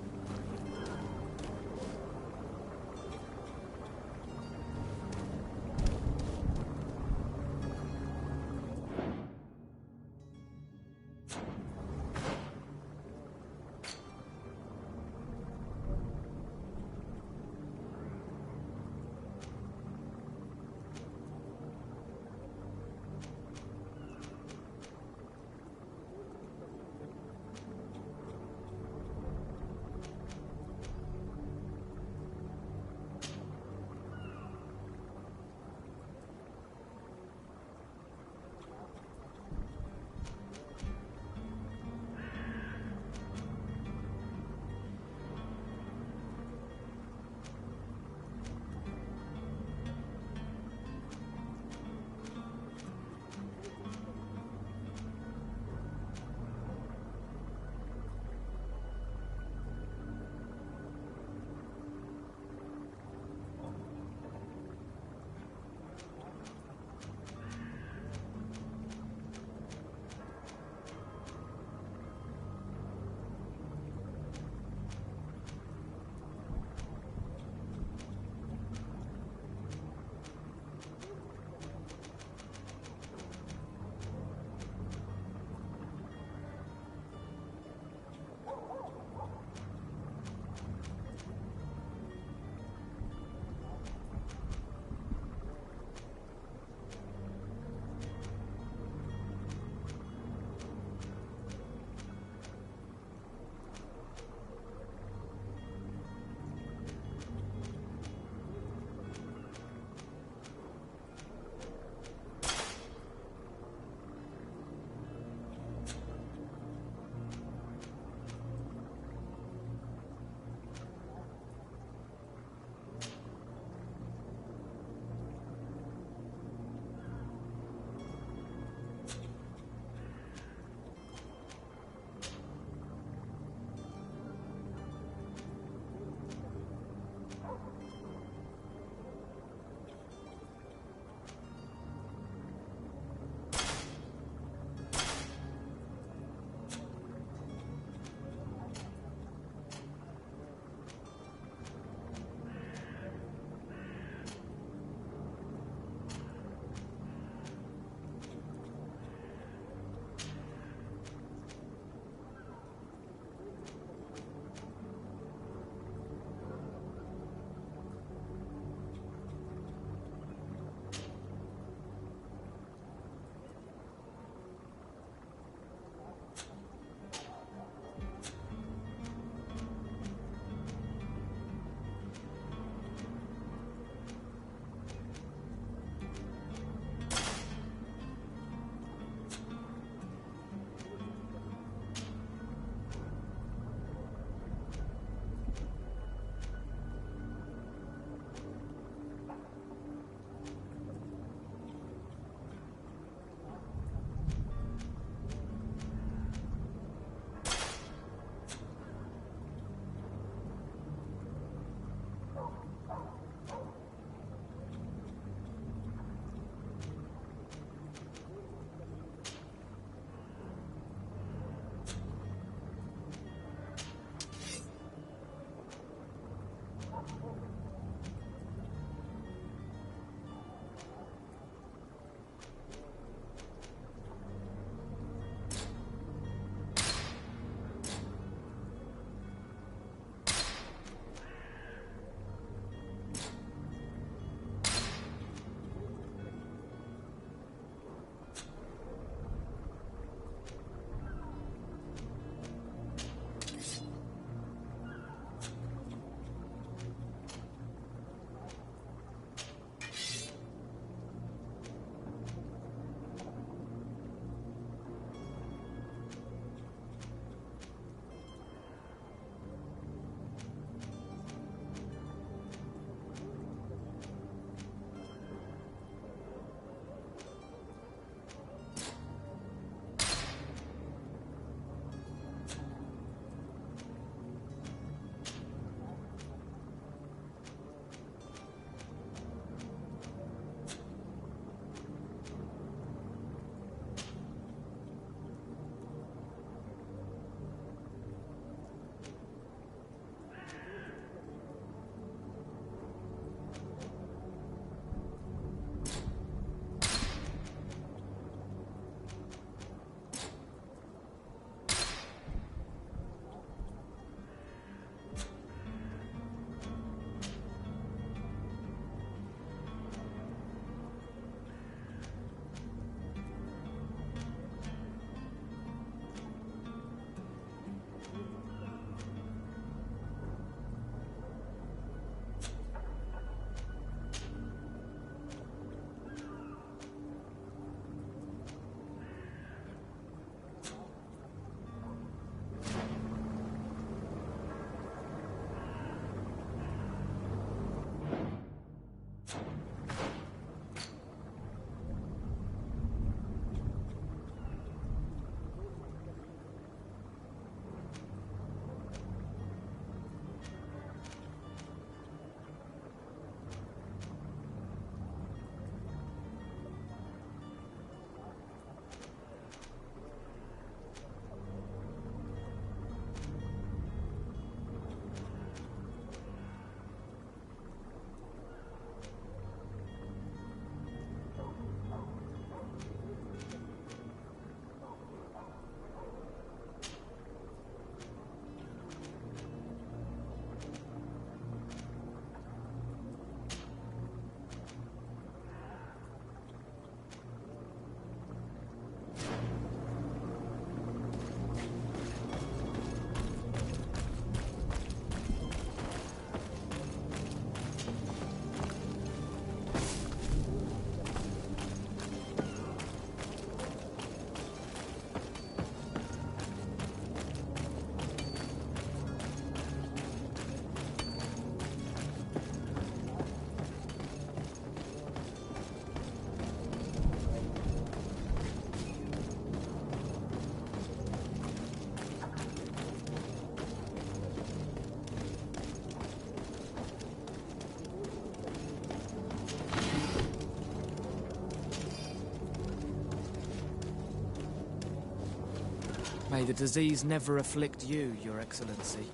May the disease never afflict you, Your Excellency.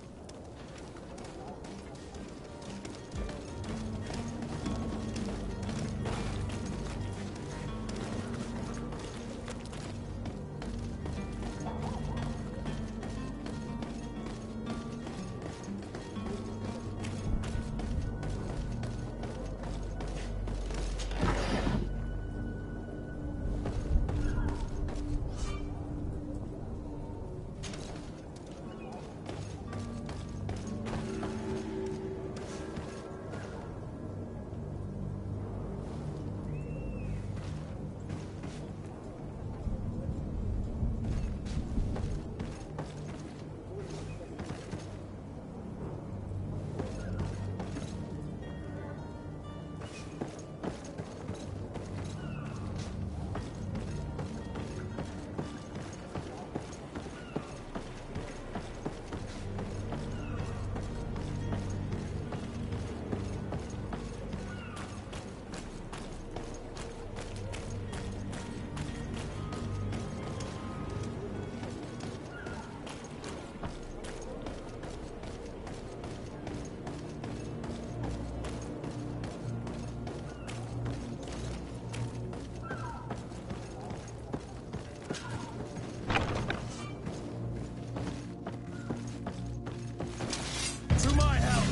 To my help,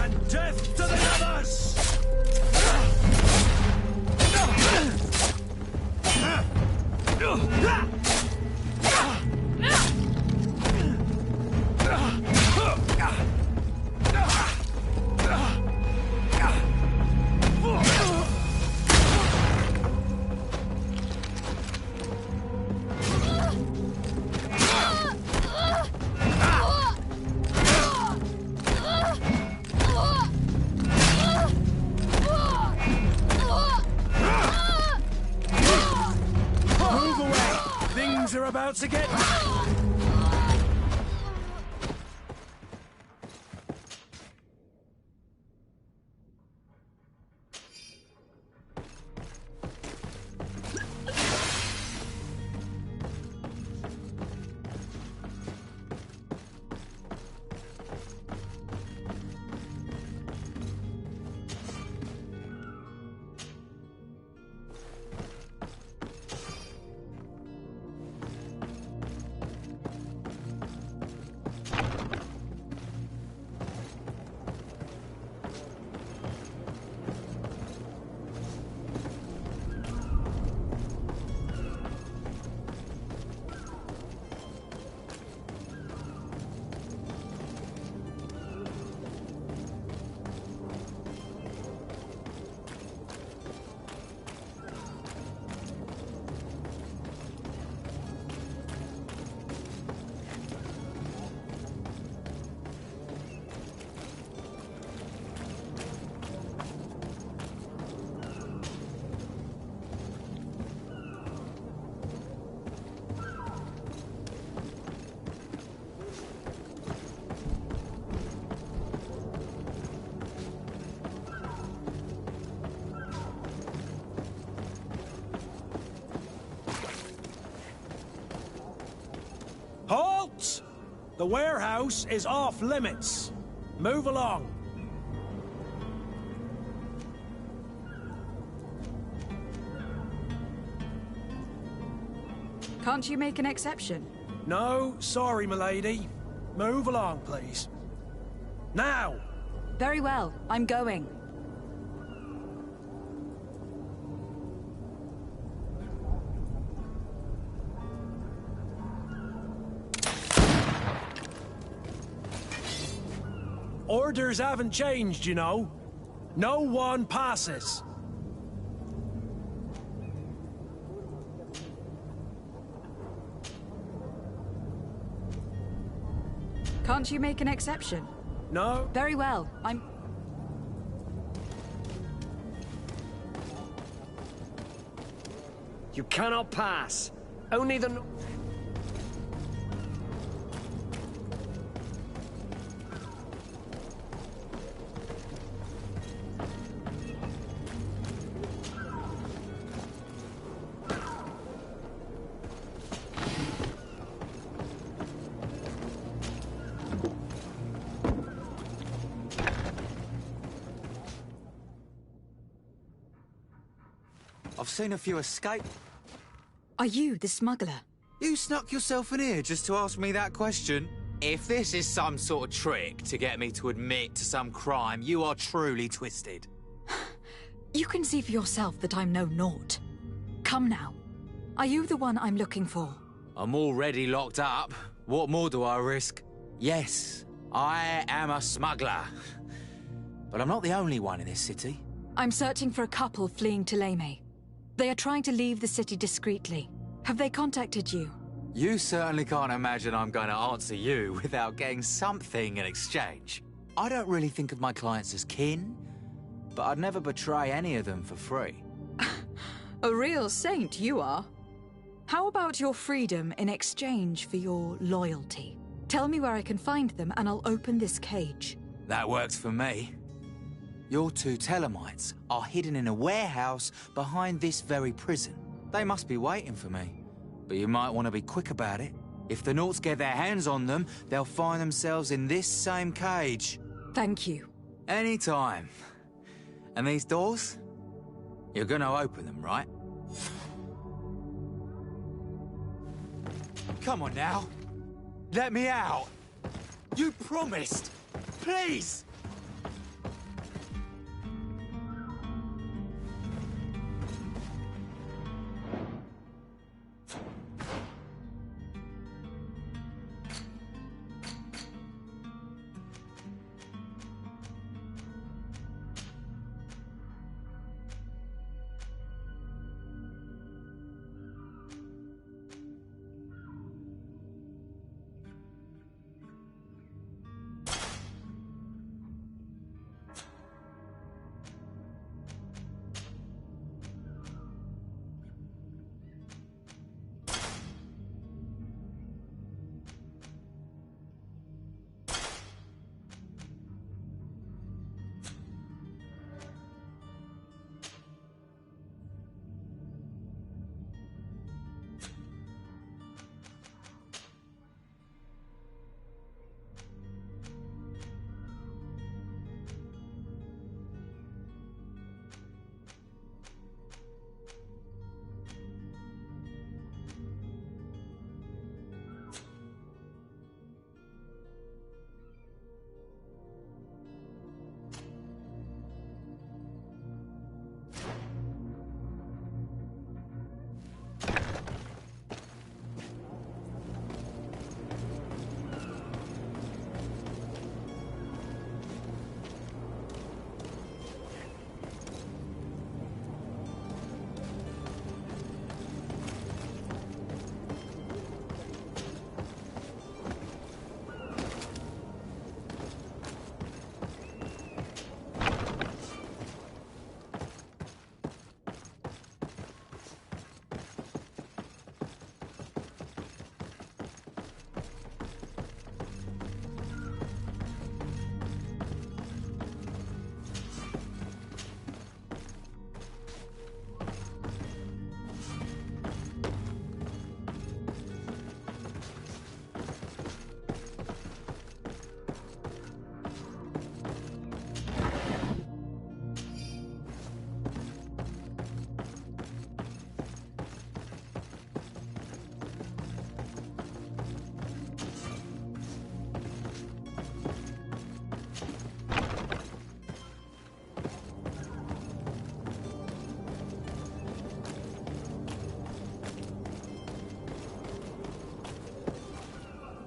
and death to the others! Move away! Things are about to get... Halt! The warehouse is off limits. Move along. Can't you make an exception? No, sorry, milady. Move along, please. Now! Very well, I'm going. Orders haven't changed, you know. No one passes. Can't you make an exception? No. Very well, I'm... You cannot pass. Only the... I've seen a few escape. Are you the smuggler? You snuck yourself in here just to ask me that question? If this is some sort of trick to get me to admit to some crime, you are truly twisted. You can see for yourself that I'm no naught. Come now. Are you the one I'm looking for? I'm already locked up. What more do I risk? Yes, I am a smuggler. But I'm not the only one in this city. I'm searching for a couple fleeing Thélème. They are trying to leave the city discreetly. Have they contacted you? You certainly can't imagine I'm going to answer you without getting something in exchange. I don't really think of my clients as kin, but I'd never betray any of them for free. A real saint you are. How about your freedom in exchange for your loyalty? Tell me where I can find them and I'll open this cage. That works for me. Your two Telemites are hidden in a warehouse behind this very prison. They must be waiting for me. But you might want to be quick about it. If the Nauts get their hands on them, they'll find themselves in this same cage. Thank you. Anytime. And these doors? You're gonna open them, right? Come on now. Let me out. You promised. Please.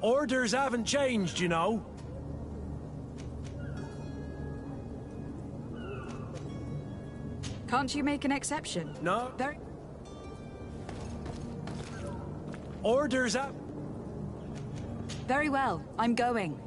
Orders haven't changed, you know. Can't you make an exception? No. Very... Orders have... Very well. I'm going.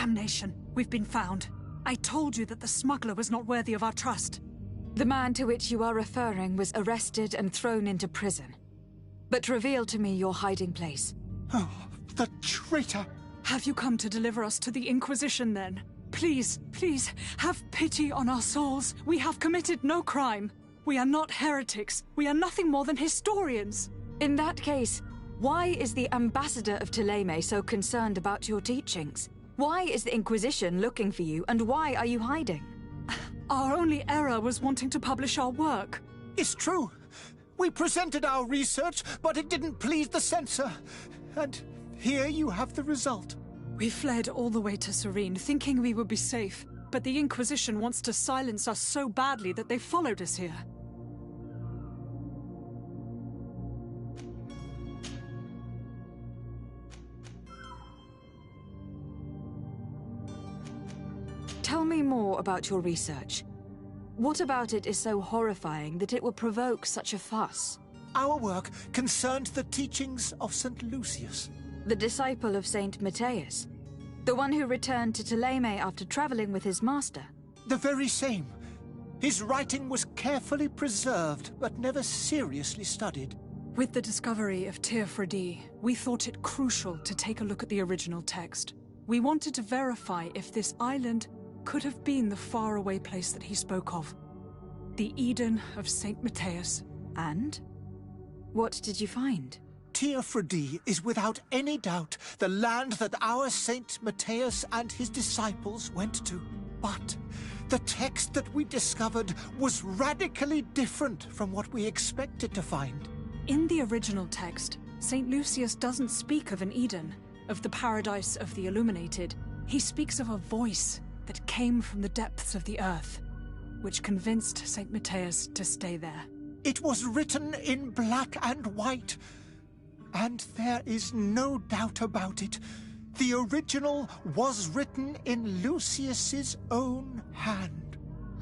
Damnation. We've been found. I told you that the smuggler was not worthy of our trust. The man to which you are referring was arrested and thrown into prison. But reveal to me your hiding place. Oh, the traitor! Have you come to deliver us to the Inquisition, then? Please, please, have pity on our souls. We have committed no crime. We are not heretics. We are nothing more than historians. In that case, why is the ambassador of Thélème so concerned about your teachings? Why is the Inquisition looking for you, and why are you hiding? Our only error was wanting to publish our work. It's true. We presented our research, but it didn't please the censor. And here you have the result. We fled all the way to Serene, thinking we would be safe. But the Inquisition wants to silence us so badly that they followed us here. Tell me more about your research. What about it is so horrifying that it would provoke such a fuss? Our work concerned the teachings of St. Lucius. The disciple of St. Matthias. The one who returned to Thélème after traveling with his master. The very same. His writing was carefully preserved, but never seriously studied. With the discovery of Teofredi, we thought it crucial to take a look at the original text. We wanted to verify if this island could have been the faraway place that he spoke of. The Eden of St. Matthias. And? What did you find? Teofredi is without any doubt the land that our Saint Matthias and his disciples went to. But the text that we discovered was radically different from what we expected to find. In the original text, St. Lucius doesn't speak of an Eden, of the paradise of the illuminated. He speaks of a voice that came from the depths of the earth, which convinced St. Matthias to stay there. It was written in black and white. And there is no doubt about it. The original was written in Lucius's own hand.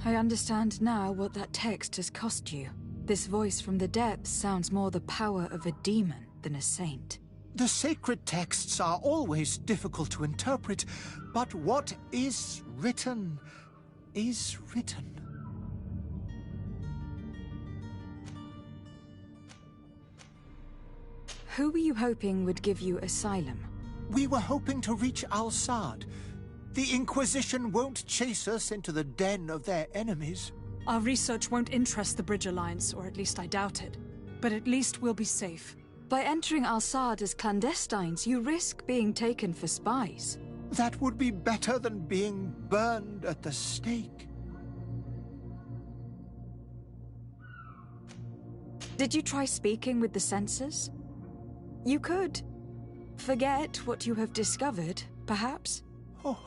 I understand now what that text has cost you. This voice from the depths sounds more the power of a demon than a saint. The sacred texts are always difficult to interpret, but what is written is written. Who were you hoping would give you asylum? We were hoping to reach Al-Sad. The Inquisition won't chase us into the den of their enemies. Our research won't interest the Bridge Alliance, or at least I doubt it. But at least we'll be safe. By entering Al-Sad as clandestines, you risk being taken for spies. That would be better than being burned at the stake. Did you try speaking with the censors? You could. Forget what you have discovered, perhaps? Oh,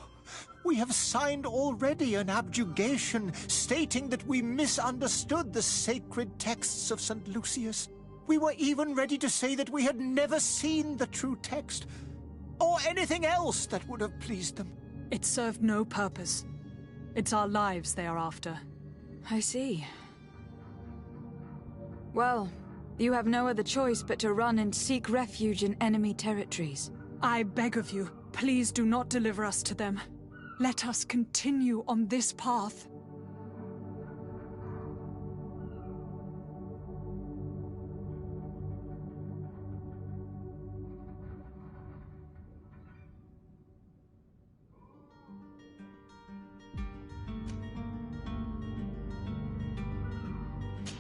we have signed already an abjugation stating that we misunderstood the sacred texts of St. Lucius. We were even ready to say that we had never seen the true text, or anything else that would have pleased them. It served no purpose. It's our lives they are after. I see. Well, you have no other choice but to run and seek refuge in enemy territories. I beg of you, please do not deliver us to them. Let us continue on this path.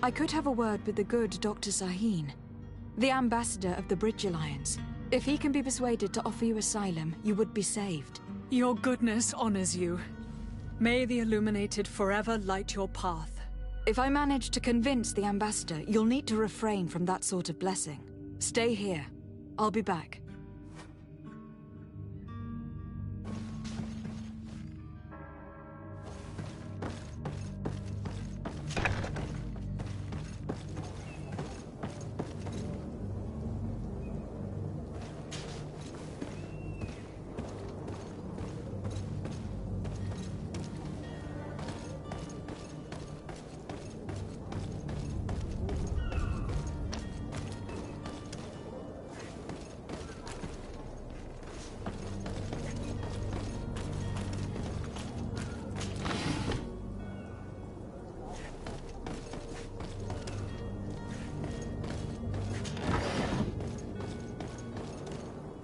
I could have a word with the good Dr. Sahin, the ambassador of the Bridge Alliance. If he can be persuaded to offer you asylum, you would be saved. Your goodness honors you. May the Illuminated forever light your path. If I manage to convince the ambassador, you'll need to refrain from that sort of blessing. Stay here. I'll be back.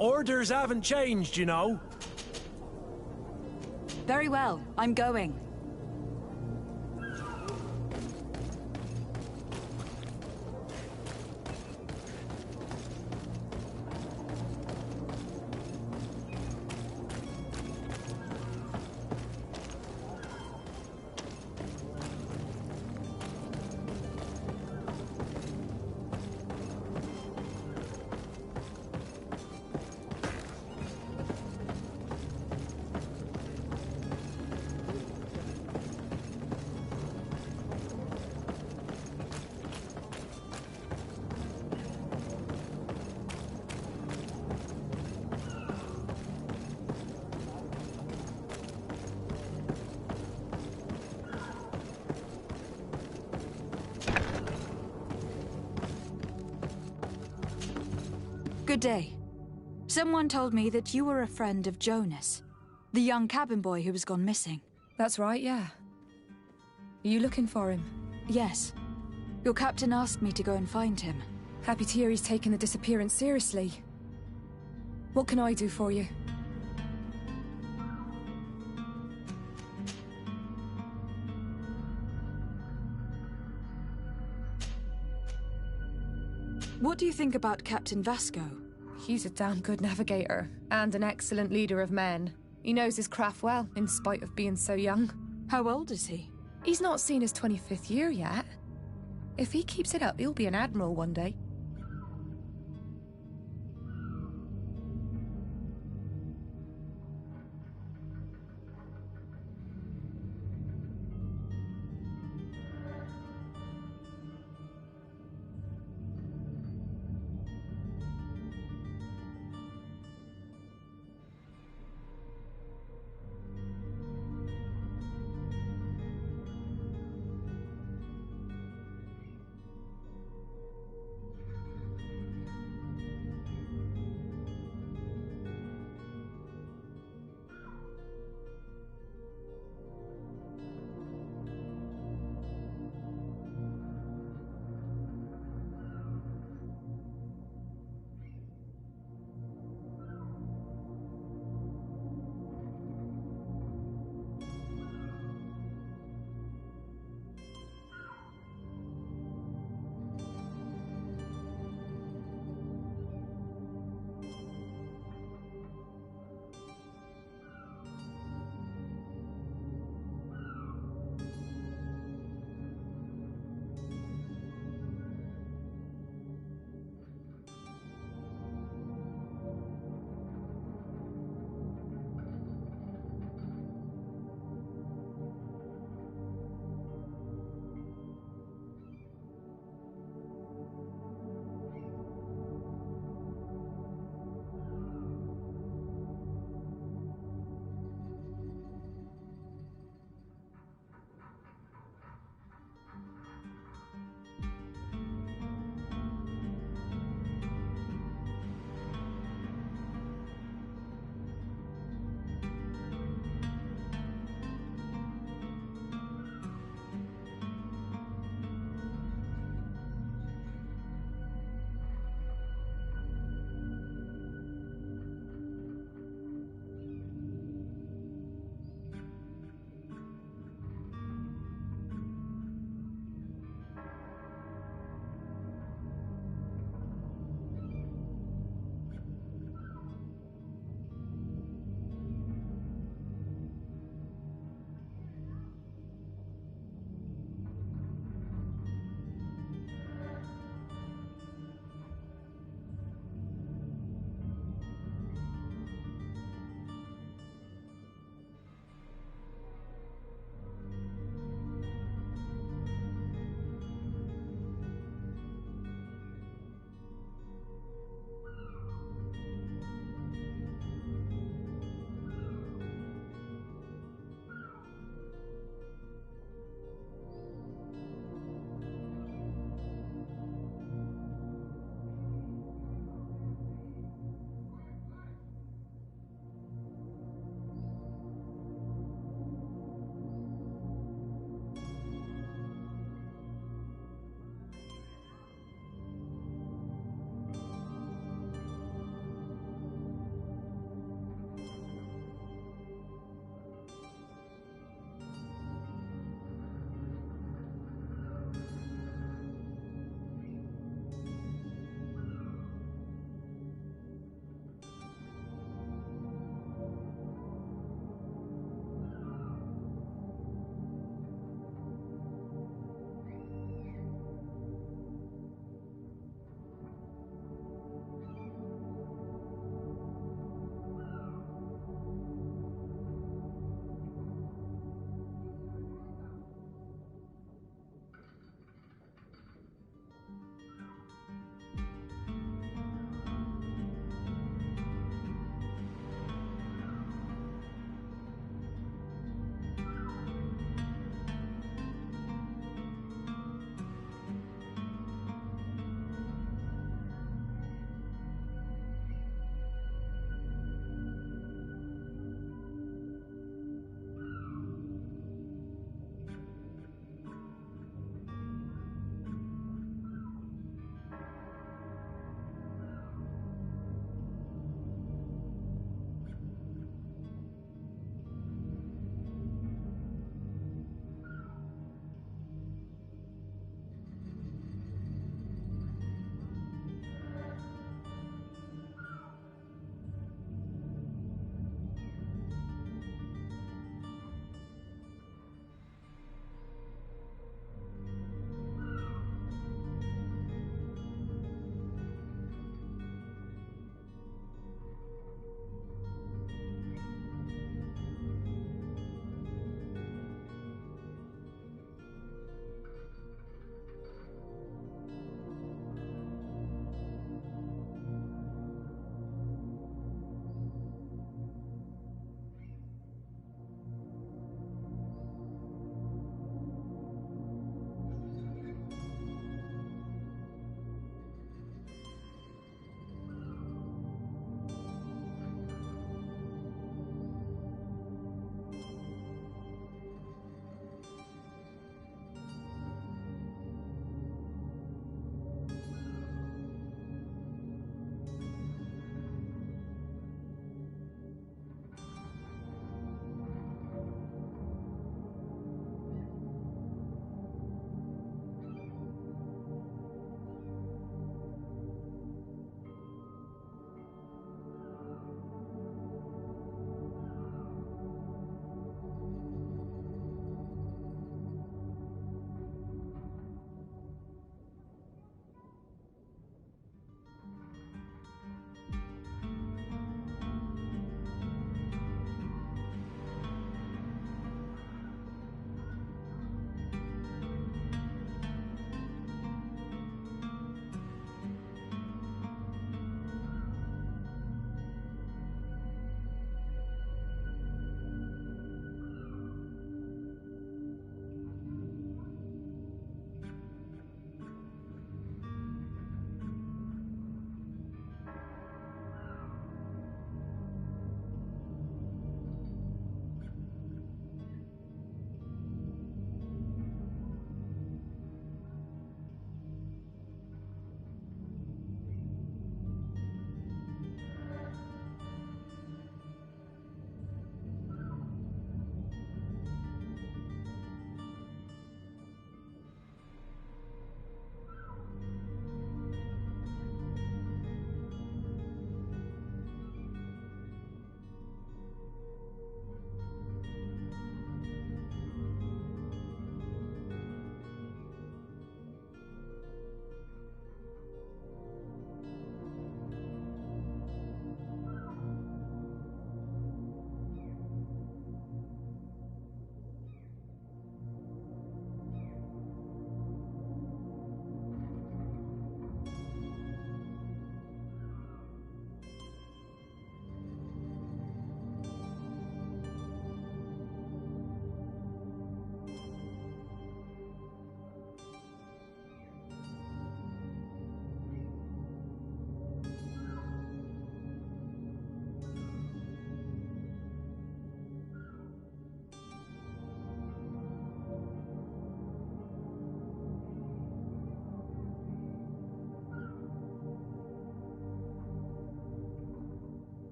Orders haven't changed, you know. Very well, I'm going. Good day. Someone told me that you were a friend of Jonas, the young cabin boy who was gone missing. That's right, yeah. Are you looking for him? Yes. Your captain asked me to go and find him. Happy to hear he's taken the disappearance seriously. What can I do for you? What do you think about Captain Vasco? He's a damn good navigator, and an excellent leader of men. He knows his craft well, in spite of being so young. How old is he? He's not seen his 25th year yet. If he keeps it up, he'll be an admiral one day.